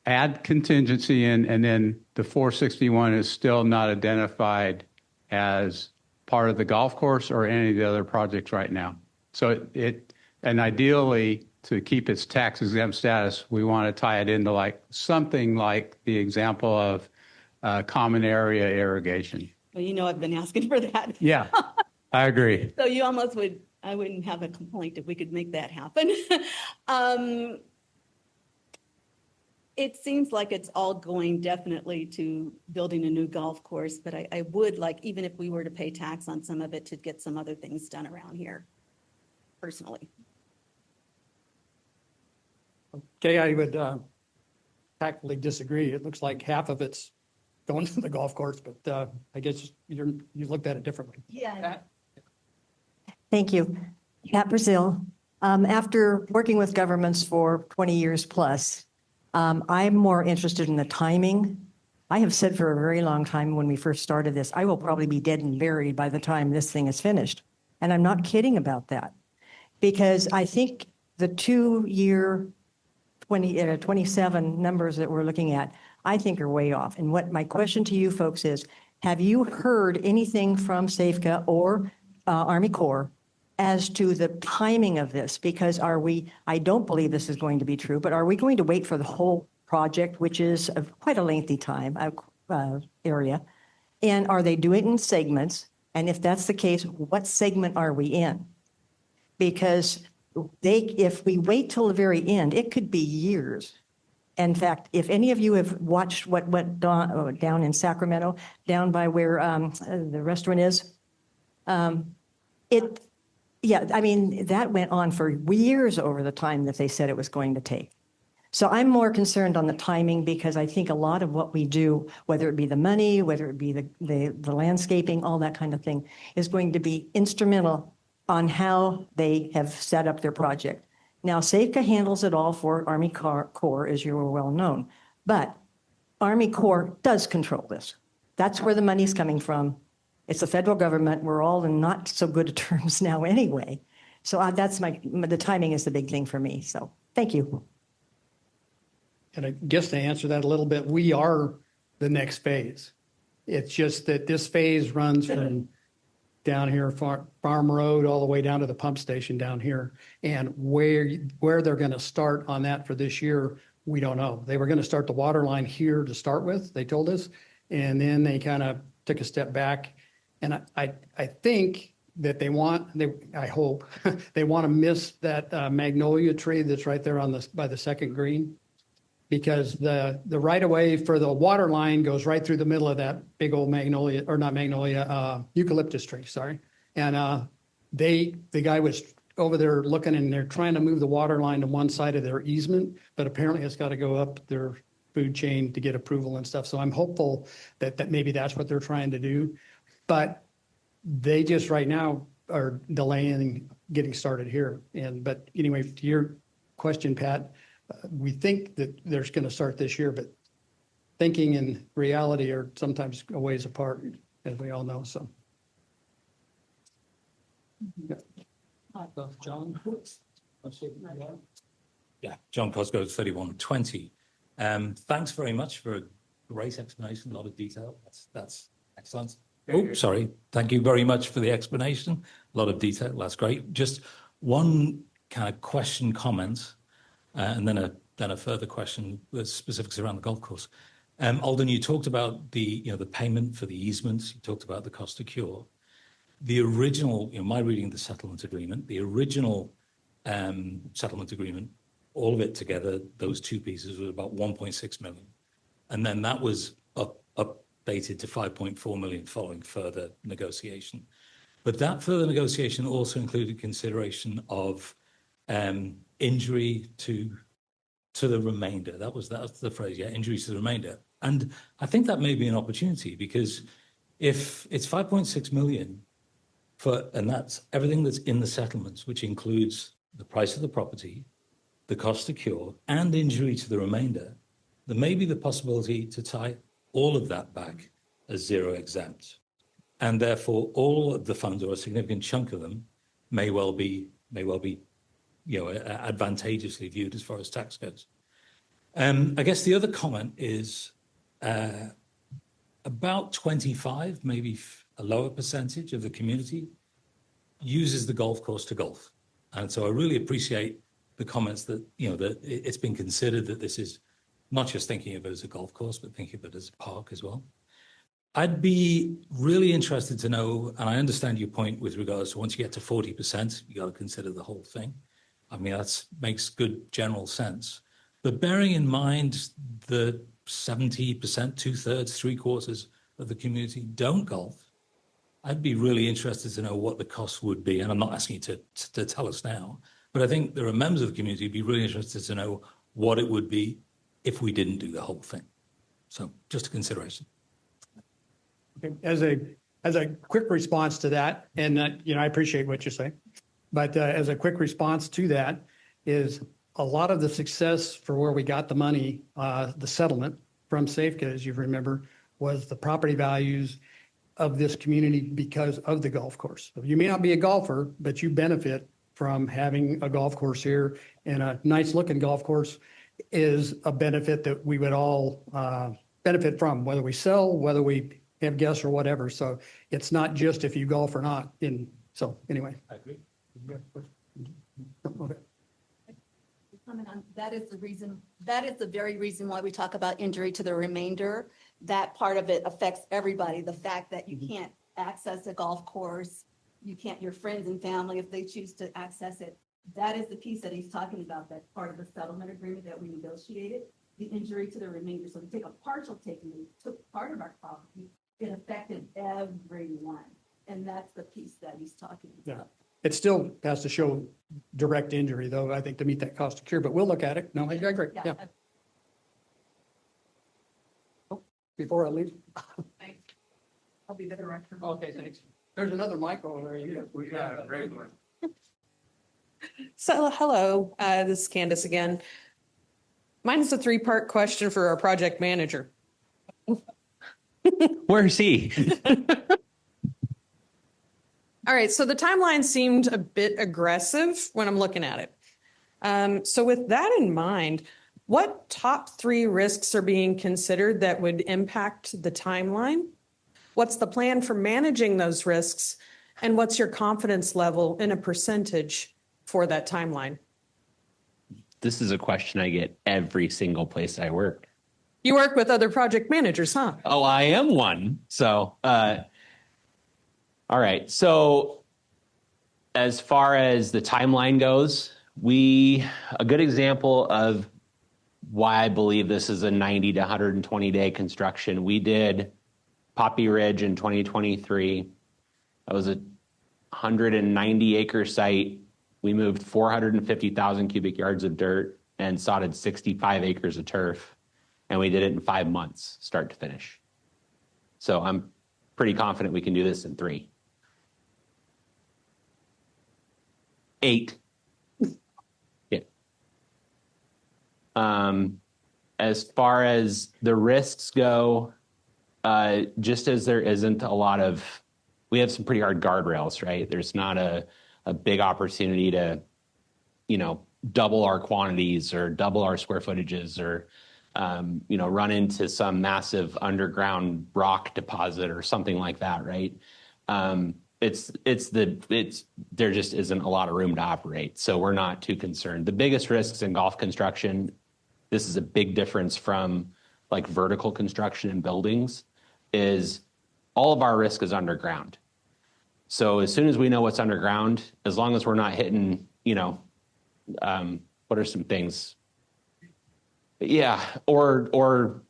[SPEAKER 4] add contingency in, and then the 461 is still not identified as part of the golf course or any of the other projects right now. So and ideally, to keep its tax exempt status, we want to tie it into something like the example of common area irrigation.
[SPEAKER 7] Well, I've been asking for that.
[SPEAKER 4] Yeah, I agree.
[SPEAKER 7] So you almost I wouldn't have a complaint if we could make that happen. It seems like it's all going definitely to building a new golf course, but I would like, even if we were to pay tax on some of it, to get some other things done around here, personally.
[SPEAKER 1] Okay, I would tactfully disagree. It looks like half of it's going to the golf course, but I guess you looked at it differently.
[SPEAKER 7] Yeah.
[SPEAKER 8] Thank you. Pat Brazil. After working with governments for 20 years plus, I'm more interested in the timing. I have said for a very long time when we first started this, I will probably be dead and buried by the time this thing is finished. And I'm not kidding about that, because I think the 2-year 27 numbers that we're looking at, I think are way off. And what my question to you folks is, have you heard anything from SAFCA or Army Corps as to the timing of this? Because I don't believe this is going to be true, but are we going to wait for the whole project, which is quite a lengthy time area? And are they doing it in segments? And if that's the case, what segment are we in? Because if we wait till the very end, it could be years. In fact, if any of you have watched what went down in Sacramento, down by where the restaurant is, that went on for years over the time that they said it was going to take. So I'm more concerned on the timing, because I think a lot of what we do, whether it be the money, whether it be the landscaping, all that kind of thing, is going to be instrumental on how they have set up their project. Now, SAFCA handles it all for Army Corps, as you are well known, but Army Corps does control this. That's where the money's coming from. It's the federal government. We're all in not so good terms now anyway. So the timing is the big thing for me. So thank you.
[SPEAKER 1] And I guess to answer that a little bit, we are the next phase. It's just that this phase runs from down here, Farm Road, all the way down to the pump station down here. And where they're going to start on that for this year, we don't know. They were going to start the water line here to start with, they told us, and then they kind of took a step back. And I think that I hope they want to miss that magnolia tree that's right there by the second green, because the right of way for the water line goes right through the middle of that big old eucalyptus tree, sorry. And the guy was over there looking, and they're trying to move the water line to one side of their easement, but apparently it's got to go up their food chain to get approval and stuff. So I'm hopeful that maybe that's what they're trying to do. But they just right now are delaying getting started here. But anyway, to your question, Pat, we think that they're going to start this year, but thinking and reality are sometimes a ways apart, as we all know. So, John.
[SPEAKER 9] Yeah, John Cosgrove, 3120. Thanks very much for great explanation, a lot of detail. That's excellent. Oh, sorry. Thank you very much for the explanation. A lot of detail. That's great. Just one kind of question, comment, and then a further question with specifics around the golf course. Alden, you talked about the payment for the easements. You talked about the cost to cure. The original, my reading of the settlement agreement, the original settlement agreement, all of it together, those two pieces was about 1.6 million. And then that was updated to 5.4 million following further negotiation. But that further negotiation also included consideration of injury to the remainder. That was the phrase, yeah, injury to the remainder. And I think that may be an opportunity, because if it's 5.6 million and that's everything that's in the settlements, which includes the price of the property, the cost to cure, and injury to the remainder, there may be the possibility to tie all of that back as zero exempt. And therefore, all of the funds, or a significant chunk of them, may well be advantageously viewed as far as tax goes. I guess the other comment is about 25, maybe a lower percentage of the community uses the golf course to golf. And so I really appreciate the comments that, that it's been considered that this is not just thinking of it as a golf course, but thinking of it as a park as well. I'd be really interested to know, and I understand your point with regards to once you get to 40%, you got to consider the whole thing. I mean, that makes good general sense. But bearing in mind that 70%, 2/3, 3/4 of the community don't golf, I'd be really interested to know what the cost would be. And I'm not asking you to tell us now, but I think there are members of the community who'd be really interested to know what it would be if we didn't do the whole thing. So just a consideration.
[SPEAKER 1] Okay. As a quick response to that, and I appreciate what you say, but as a quick response to that is a lot of the success for where we got the money, the settlement from Safeco, as you remember, was the property values of this community because of the golf course. So you may not be a golfer, but you benefit from having a golf course here, and a nice looking golf course is a benefit that we would all benefit from, whether we sell, whether we have guests or whatever. So it's not just if you golf or not. So anyway.
[SPEAKER 9] I agree.
[SPEAKER 1] Okay.
[SPEAKER 7] Comment on that is the very reason why we talk about injury to the remainder. That part of it affects everybody. The fact that you can't access a golf course, your friends and family, if they choose to access it. That is the piece that he's talking about, that part of the settlement agreement that we negotiated, the injury to the remainder. So we take a partial taking, we took part of our property, it affected everyone. And that's the piece that he's talking about.
[SPEAKER 1] Yeah. It still has to show direct injury, though, I think, to meet that cost of cure, but we'll look at it. No, I agree. Yeah. Oh, before I leave.
[SPEAKER 7] Thanks. I'll be the director.
[SPEAKER 1] Okay, thanks. There's another mic over there. We got a great one.
[SPEAKER 10] So, hello, this is Candice again. Mine is a 3-part question for our project manager.
[SPEAKER 2] Where's he?
[SPEAKER 10] All right, so the timeline seemed a bit aggressive when I'm looking at it. So with that in mind, what top 3 risks are being considered that would impact the timeline? What's the plan for managing those risks? And what's your confidence level in a percentage for that timeline?
[SPEAKER 2] This is a question I get every single place I work.
[SPEAKER 10] You work with other project managers, huh?
[SPEAKER 2] Oh, I am one. So, all right. So as far as the timeline goes, a good example of why I believe this is a 90 to 120 day construction. We did Poppy Ridge in 2023. That was a 190 acre site. We moved 450,000 cubic yards of dirt and sodded 65 acres of turf. And we did it in 5 months, start to finish. So I'm pretty confident we can do this in 3. 8. Yeah. As far as the risks go, just as there isn't we have some pretty hard guardrails, right? There's not a big opportunity to, double our quantities or double our square footages or run into some massive underground rock deposit or something like that, right? There just isn't a lot of room to operate. So we're not too concerned. The biggest risks in golf construction, this is a big difference from like vertical construction in buildings, is all of our risk is underground. So as soon as we know what's underground, as long as we're not hitting, what are some things? Yeah, or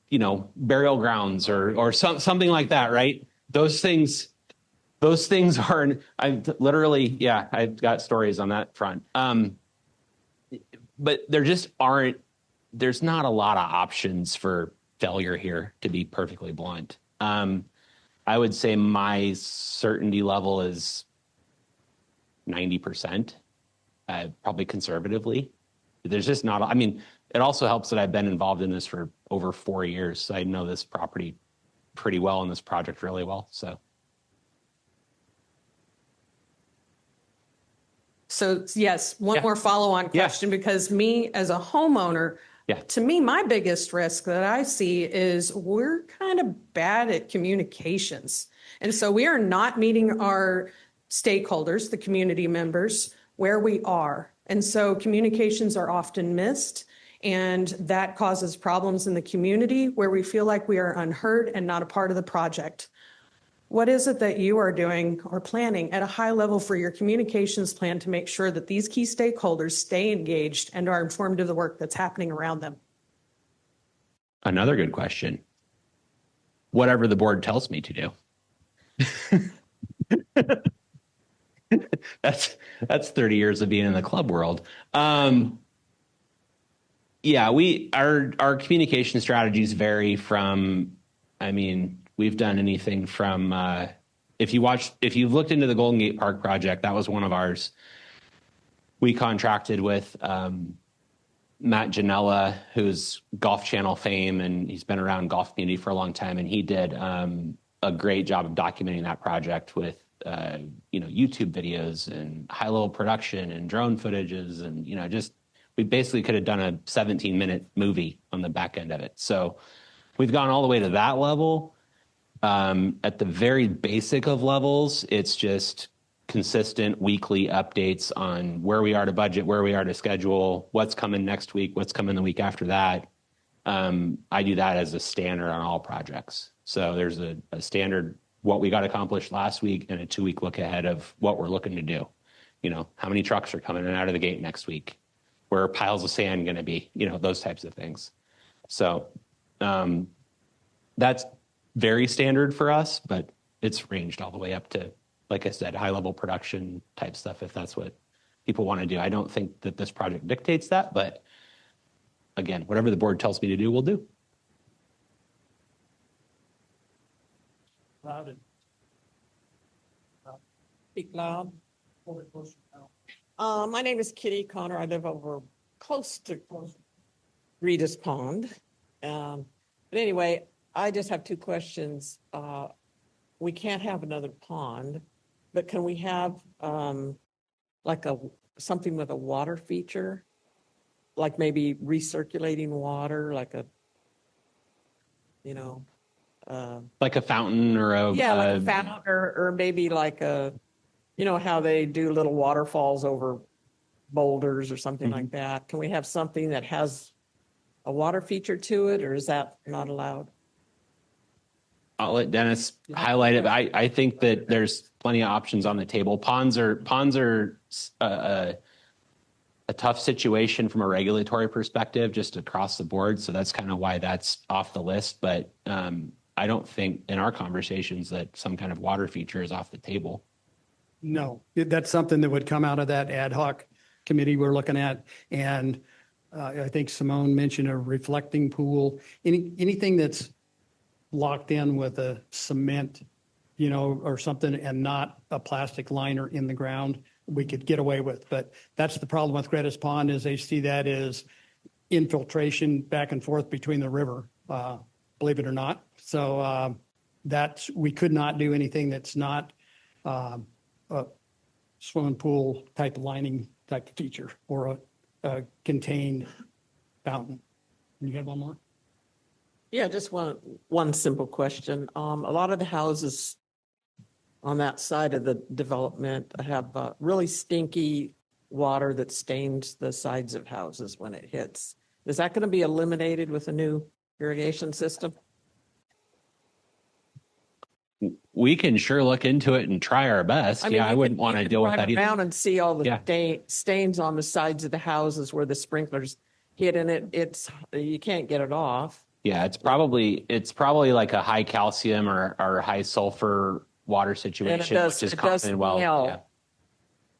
[SPEAKER 2] burial grounds or something like that, right? Those things are. I've got stories on that front. But there just aren't. There's not a lot of options for failure here, to be perfectly blunt. I would say my certainty level is 90%, probably conservatively. There's just not. I mean, it also helps that I've been involved in this for over 4 years, so I know this property pretty well and this project really well.
[SPEAKER 10] So yes, one more follow-on question, because me as a homeowner, to me, my biggest risk that I see is we're kind of bad at communications. And so we are not meeting our stakeholders, the community members, where we are. And so communications are often missed, and that causes problems in the community where we feel like we are unheard and not a part of the project. What is it that you are doing or planning at a high level for your communications plan to make sure that these key stakeholders stay engaged and are informed of the work that's happening around them?
[SPEAKER 2] Another good question. Whatever the board tells me to do. That's 30 years of being in the club world. Our communication strategies vary from, we've done anything from, if you've looked into the Golden Gate Park project, that was one of ours. We contracted with Matt Janella, who's Golf Channel fame, and he's been around golf community for a long time. And he did a great job of documenting that project with, YouTube videos and high level production and drone footages. And, we basically could have done a 17-minute movie on the back end of it. So we've gone all the way to that level. At the very basic of levels, it's just consistent weekly updates on where we are to budget, where we are to schedule, what's coming next week, what's coming the week after that. I do that as a standard on all projects. So there's a standard, what we got accomplished last week, and a 2-week look ahead of what we're looking to do. How many trucks are coming in and out of the gate next week? Where are piles of sand going to be? Those types of things. So that's very standard for us, but it's ranged all the way up to, like I said, high level production type stuff, if that's what people want to do. I don't think that this project dictates that, but again, whatever the board tells me to do, we'll do.
[SPEAKER 11] Loud. Speak loud. My name is Kitty Connor. I live over close to Gretas Pond. But anyway, I just have 2 questions. We can't have another pond, but can we have something with a water feature? Like maybe recirculating water, like a
[SPEAKER 2] fountain or
[SPEAKER 11] like a fountain, or maybe like a, how they do little waterfalls over boulders or something like that. Can we have something that has a water feature to it, or is that not allowed?
[SPEAKER 2] I'll let Dennis highlight it. But I think that there's plenty of options on the table. Ponds are a tough situation from a regulatory perspective, just across the board. So that's kind of why that's off the list. But I don't think in our conversations that some kind of water feature is off the table.
[SPEAKER 1] No, that's something that would come out of that ad hoc committee we're looking at. And I think Simone mentioned a reflecting pool, anything that's locked in with a cement, or something, and not a plastic liner in the ground, we could get away with. But that's the problem with Gretas Pond, is they see that as infiltration back and forth between the river, believe it or not. So we could not do anything that's not a swimming pool type lining type feature, or a contained fountain. You have one more?
[SPEAKER 11] Yeah, just one simple question. A lot of the houses on that side of the development have really stinky water that stains the sides of houses when it hits. Is that going to be eliminated with a new irrigation system?
[SPEAKER 2] We can sure look into it and try our best.
[SPEAKER 11] I mean,
[SPEAKER 2] I wouldn't want to deal with that
[SPEAKER 11] drive
[SPEAKER 2] either.
[SPEAKER 11] around and see all the
[SPEAKER 2] Yeah.
[SPEAKER 11] stains on the sides of the houses where the sprinklers hit, and you can't get it off.
[SPEAKER 2] Yeah, it's probably like a high calcium or high sulfur water situation, which is common in well. Yeah.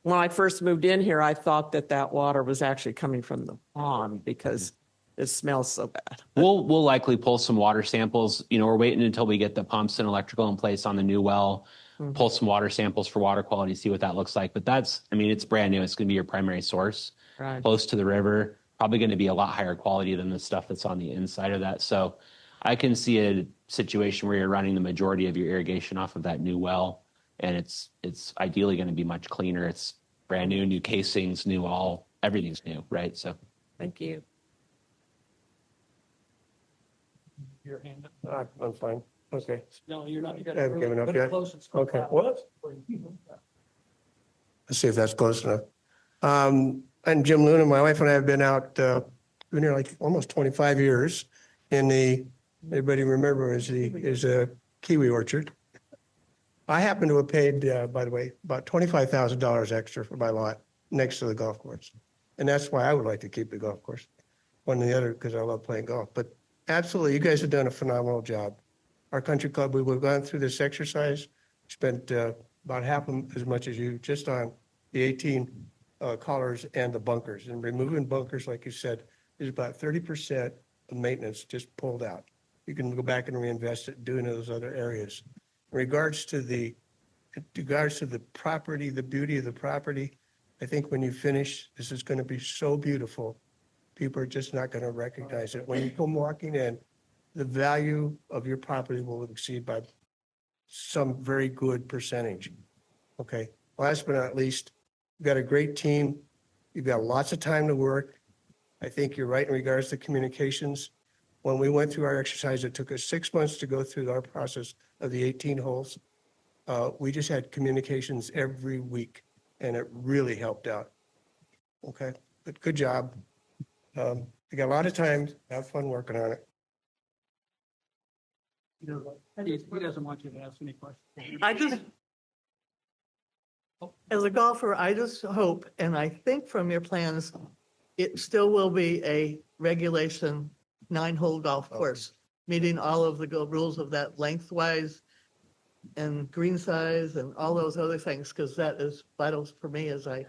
[SPEAKER 11] When I first moved in here, I thought that water was actually coming from the pond because it smells so bad.
[SPEAKER 2] We'll likely pull some water samples. We're waiting until we get the pumps and electrical in place on the new well, pull some water samples for water quality, see what that looks like. But it's brand new. It's going to be your primary source,
[SPEAKER 11] Right.
[SPEAKER 2] close to the river, probably going to be a lot higher quality than the stuff that's on the inside of that. So I can see a situation where you're running the majority of your irrigation off of that new well, and it's ideally going to be much cleaner. It's brand new casings, everything's new, right? So
[SPEAKER 11] Thank you.
[SPEAKER 1] Your hand up.
[SPEAKER 12] I'm fine. Okay.
[SPEAKER 1] No, you're not. You
[SPEAKER 12] I haven't given up yet. Okay.
[SPEAKER 1] Okay.
[SPEAKER 12] What? Let's see if that's close enough. I'm Jim Luna. My wife and I have been out, been here like almost 25 years in everybody remember, is a kiwi orchard. I happen to have paid, by the way, about $25,000 extra for my lot next to the golf course. And that's why I would like to keep the golf course. One or the other, because I love playing golf. But absolutely, you guys have done a phenomenal job. Our country club, we've gone through this exercise, spent about half as much as you just on the 18 collars and the bunkers. And removing bunkers, like you said, is about 30% of maintenance just pulled out. You can go back and reinvest it doing those other areas. In regards to the property, the beauty of the property, I think when you finish, this is going to be so beautiful. People are just not going to recognize it. When you come walking in, the value of your property will exceed by some very good percentage. Okay. Last but not least, you've got a great team. You've got lots of time to work. I think you're right in regards to communications. When we went through our exercise, it took us 6 months to go through our process of the 18 holes. We just had communications every week, and it really helped out. Okay, but good job. You got a lot of time. Have fun working on it.
[SPEAKER 1] He doesn't want you to ask any questions.
[SPEAKER 13] I just, as a golfer, I just hope, and I think from your plans, it still will be a regulation 9-hole golf course, meeting all of the rules of that lengthwise and green size and all those other things, because that is vital for me as I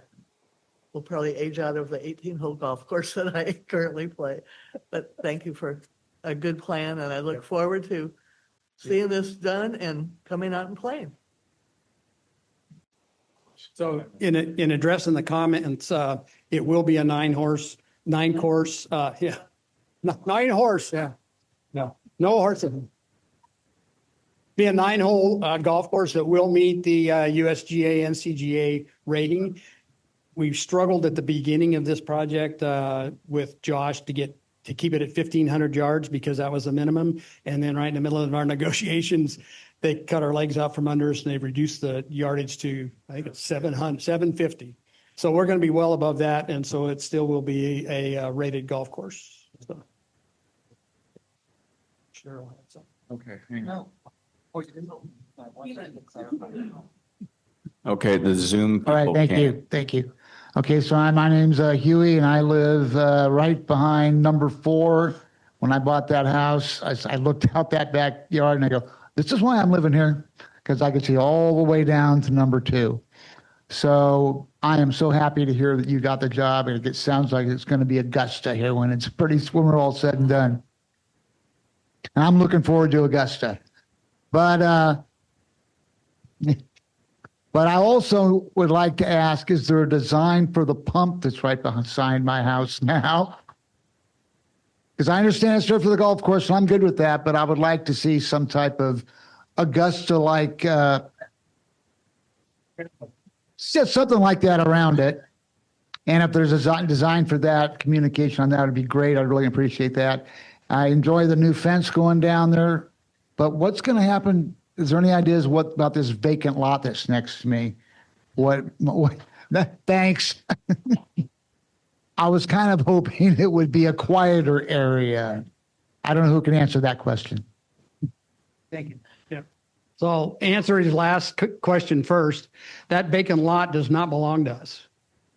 [SPEAKER 13] will probably age out of the 18-hole golf course that I currently play. But thank you for a good plan, and I look forward to seeing this done and coming out and playing.
[SPEAKER 1] So in addressing the comments, it will be a 9-course, yeah. 9-horse, yeah. No horses. Be a 9-hole golf course that will meet the USGA, NCGA rating. We've struggled at the beginning of this project with Josh to keep it at 1,500 yards because that was the minimum. And then right in the middle of our negotiations, they cut our legs out from under us and they've reduced the yardage to, I think it's 750. So we're going to be well above that. And so it still will be a rated golf course. So. Sure.
[SPEAKER 14] Okay. Hang on.
[SPEAKER 1] Oh, you didn't know.
[SPEAKER 14] Okay, the Zoom people
[SPEAKER 15] All right, thank
[SPEAKER 14] can't.
[SPEAKER 15] you, thank you. Okay, so my name's Huey, and I live right behind number 4. When I bought that house, I looked out that backyard and I go, this is why I'm living here, because I could see all the way down to number 2. So I am so happy to hear that you got the job, and it sounds like it's going to be Augusta here when we're all said and done. And I'm looking forward to Augusta. But I also would like to ask, is there a design for the pump that's right behind my house now? Because I understand it's there for the golf course, and I'm good with that, but I would like to see some type of Augusta-like, something like that around it. And if there's a design for that, communication on that would be great. I'd really appreciate that. I enjoy the new fence going down there. But what's going to happen? Is there any ideas what about this vacant lot that's next to me? What thanks. I was kind of hoping it would be a quieter area. I don't know who can answer that question.
[SPEAKER 1] Thank you. Yeah. So I'll answer his last question first. That vacant lot does not belong to us.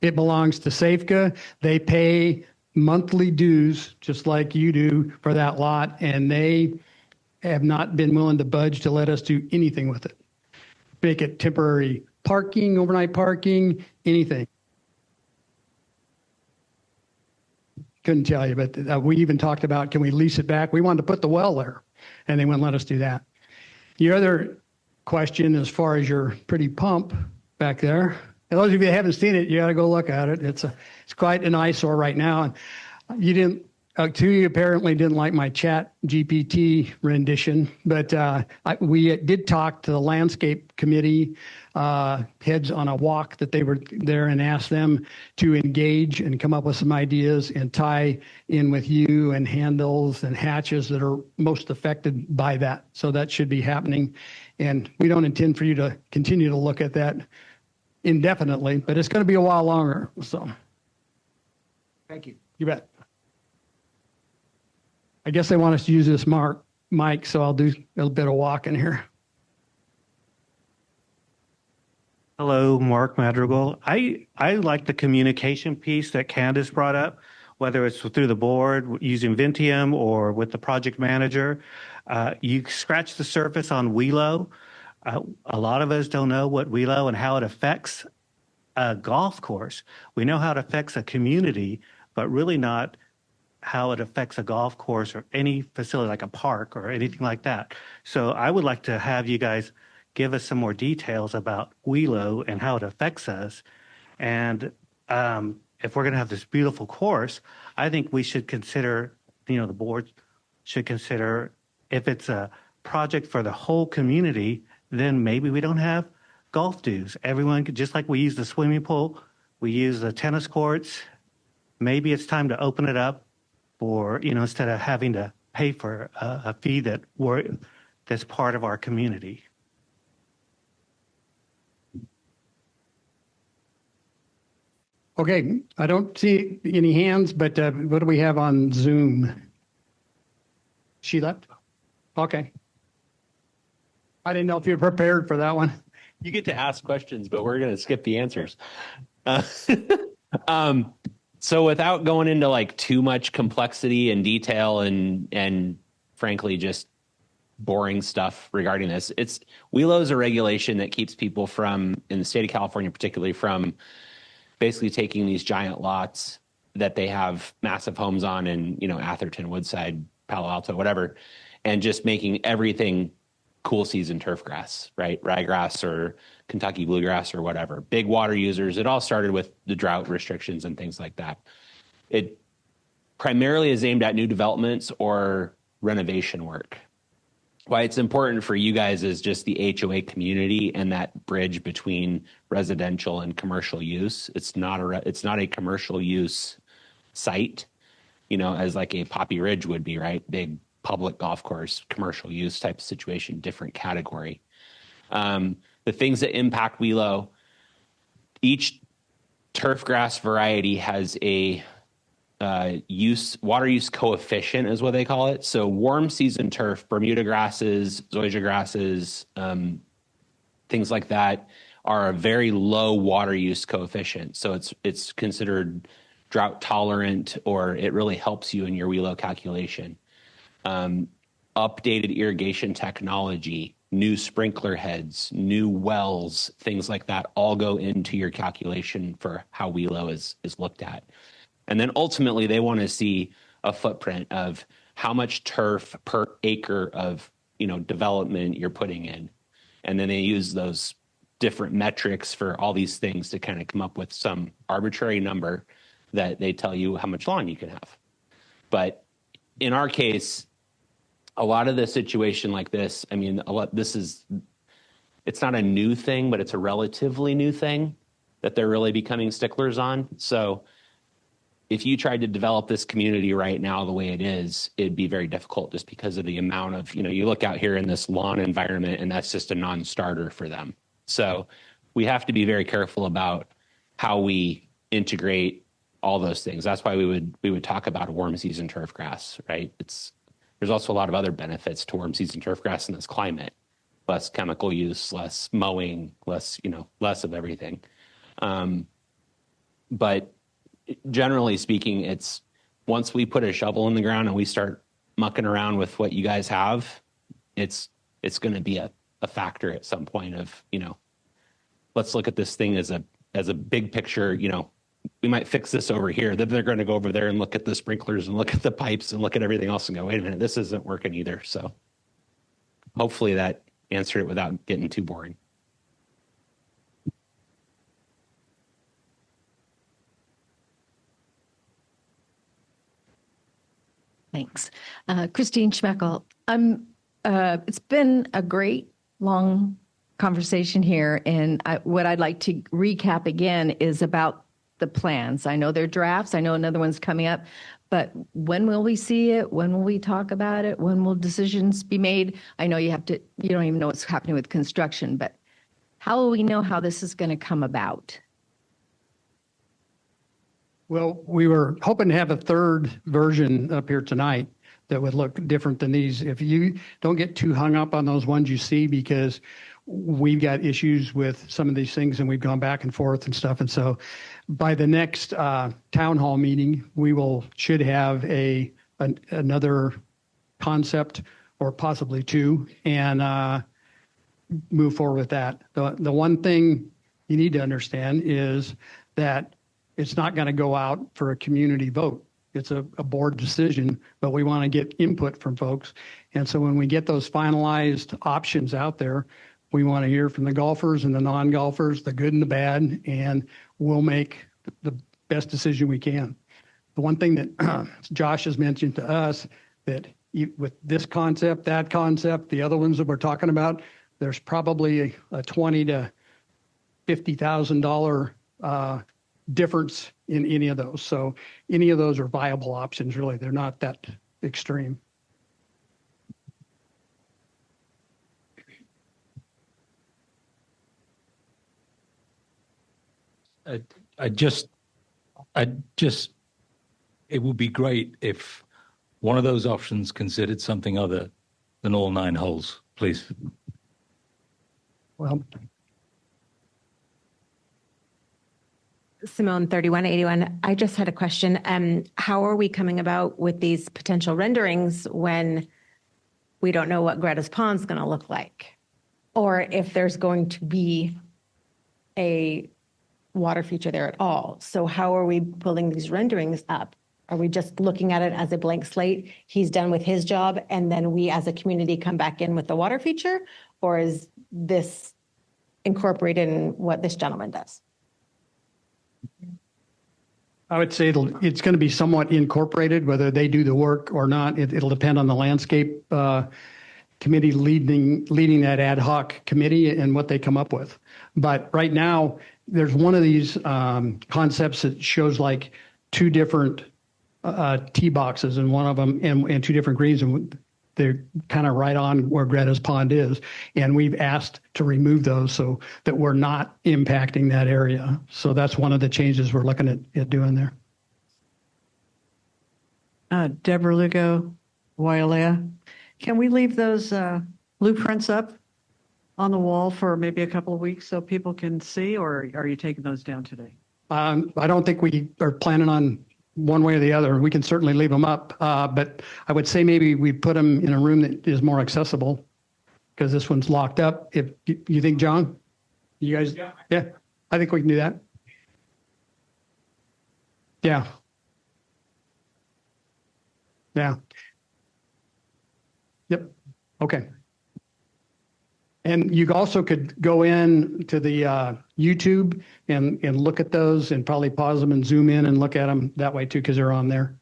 [SPEAKER 1] It belongs to Safeca. They pay monthly dues, just like you do for that lot, and they have not been willing to budge to let us do anything with it. Make it temporary parking, overnight parking, anything. Couldn't tell you, but we even talked about, can we lease it back? We wanted to put the well there, and they wouldn't let us do that. Your other question, as far as your pretty pump back there, and those of you that haven't seen it, you got to go look at it. It's quite an eyesore right now. And you didn't, two of you apparently didn't like my chat GPT rendition, but we did talk to the landscape committee heads on a walk that they were there and asked them to engage and come up with some ideas and tie in with you and handles and hatches that are most affected by that. So that should be happening. And we don't intend for you to continue to look at that indefinitely, but it's going to be a while longer. So thank you. You bet. I guess they want us to use this mic, so I'll do a little bit of walking here.
[SPEAKER 16] Hello, Mark Madrigal. I like the communication piece that Candice brought up, whether it's through the board using Ventium or with the project manager. You scratch the surface on WELO. A lot of us don't know what WELO and how it affects a golf course. We know how it affects a community, but really not how it affects a golf course or any facility like a park or anything like that. So I would like to have you guys give us some more details about WELO and how it affects us. And if we're going to have this beautiful course, I think we should consider, the board should consider if it's a project for the whole community, then maybe we don't have golf dues. Everyone could, just like we use the swimming pool, we use the tennis courts. Maybe it's time to open it up for, instead of having to pay for a fee that's part of our community.
[SPEAKER 1] Okay, I don't see any hands, but what do we have on Zoom? She left? Okay. I didn't know if you were prepared for that one.
[SPEAKER 2] You get to ask questions, but we're going to skip the answers. So without going into like too much complexity and detail and frankly, just boring stuff regarding this, WELO is a regulation that keeps people from, in the state of California, particularly from basically taking these giant lots that they have massive homes on in, Atherton, Woodside, Palo Alto, whatever, and just making everything cool season turf grass, right? Ryegrass or Kentucky bluegrass or whatever. Big water users. It all started with the drought restrictions and things like that. It primarily is aimed at new developments or renovation work. Why it's important for you guys is just the HOA community and that bridge between residential and commercial use. It's not a commercial use site, as like a Poppy Ridge would be, right? Big public golf course, commercial use type of situation, different category. The things that impact WELO, each turf grass variety has a water use coefficient is what they call it. So warm season turf, Bermuda grasses, zoysia grasses, things like that are a very low water use coefficient. So it's considered drought tolerant, or it really helps you in your WELO calculation. Updated irrigation technology, new sprinkler heads, new wells, things like that all go into your calculation for how WELO is looked at. And then ultimately they want to see a footprint of how much turf per acre of, development you're putting in. And then they use those different metrics for all these things to kind of come up with some arbitrary number that they tell you how much lawn you can have. But in our case, a lot of the situation like this, it's not a new thing, but it's a relatively new thing that they're really becoming sticklers on. So if you tried to develop this community right now the way it is, it'd be very difficult just because of the amount of, you look out here in this lawn environment and that's just a non-starter for them. So we have to be very careful about how we integrate all those things. That's why we would talk about a warm season turf grass, right? There's also a lot of other benefits to warm season turf grass in this climate. Less chemical use, less mowing, less of everything. But generally speaking, it's once we put a shovel in the ground and we start mucking around with what you guys have, it's going to be a factor at some point of, let's look at this thing as a big picture, we might fix this over here. Then they're going to go over there and look at the sprinklers and look at the pipes and look at everything else and go, wait a minute, this isn't working either. So hopefully that answered it without getting too boring.
[SPEAKER 17] Thanks. Christine Schmeckel. It's been a great long conversation here. And what I'd like to recap again is about the plans. I know they're drafts. I know another one's coming up. But when will we see it? When will we talk about it? When will decisions be made? I know you don't even know what's happening with construction, but how will we know how this is going to come about?
[SPEAKER 1] Well, we were hoping to have a third version up here tonight that would look different than these. If you don't get too hung up on those ones you see, because we've got issues with some of these things and we've gone back and forth and stuff. And so by the next town hall meeting, we should have another concept or possibly two and move forward with that. The one thing you need to understand is that it's not going to go out for a community vote. It's a board decision, but we want to get input from folks. And so when we get those finalized options out there, we want to hear from the golfers and the non-golfers, the good and the bad, and we'll make the best decision we can. The one thing that Josh has mentioned to us, that with this concept, that concept, the other ones that we're talking about, there's probably a $20,000 to $50,000 difference in any of those. So any of those are viable options, really. They're not that extreme.
[SPEAKER 9] It would be great if one of those options considered something other than all 9 holes, please.
[SPEAKER 1] Well,
[SPEAKER 18] Simone, 3181. I just had a question. How are we coming about with these potential renderings when we don't know what Gretas Pond's going to look like? Or if there's going to be a water feature there at all? So how are we pulling these renderings up? Are we just looking at it as a blank slate? He's done with his job, and then we as a community come back in with the water feature? Or is this incorporated in what this gentleman does?
[SPEAKER 1] I would say it's going to be somewhat incorporated, whether they do the work or not. It'll depend on the landscape committee leading that ad hoc committee and what they come up with. But right now, there's one of these concepts that shows like 2 different tee boxes, and one of them and 2 different greens, and they're kind of right on where Gretas Pond is. And we've asked to remove those so that we're not impacting that area. So that's one of the changes we're looking at doing there.
[SPEAKER 8] Deborah Lugo, Wailea. Can we leave those blueprints up on the wall for maybe a couple of weeks so people can see, or are you taking those down today?
[SPEAKER 1] I don't think we are planning on one way or the other. We can certainly leave them up, but I would say maybe we put them in a room that is more accessible, because this one's locked up. If you think, John, you guys, yeah, I think we can do that. Yeah. Yeah. Yep. Okay. And you also could go in to the YouTube and look at those and probably pause them and zoom in and look at them that way too, because they're on there.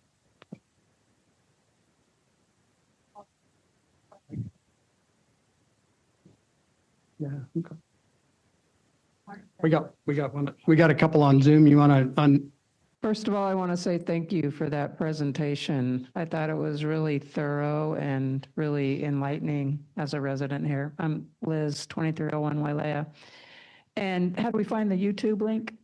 [SPEAKER 1] Yeah. Okay. We got a couple on Zoom. You want to
[SPEAKER 19] First of all, I want to say thank you for that presentation. I thought it was really thorough and really enlightening as a resident here. I'm Liz, 2301 Wailea. And how do we find the YouTube link?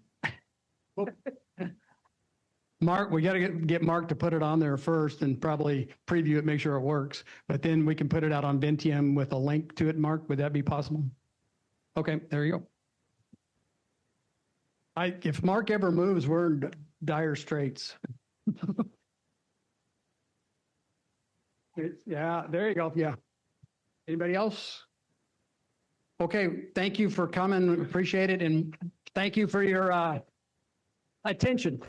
[SPEAKER 1] Mark, we got to get Mark to put it on there first and probably preview it, make sure it works. But then we can put it out on Ventium with a link to it, Mark. Would that be possible? Okay, there you go. If Mark ever moves, we're in dire straits. Yeah, there you go. Yeah. Anybody else? Okay, thank you for coming. Appreciate it. And thank you for your attention.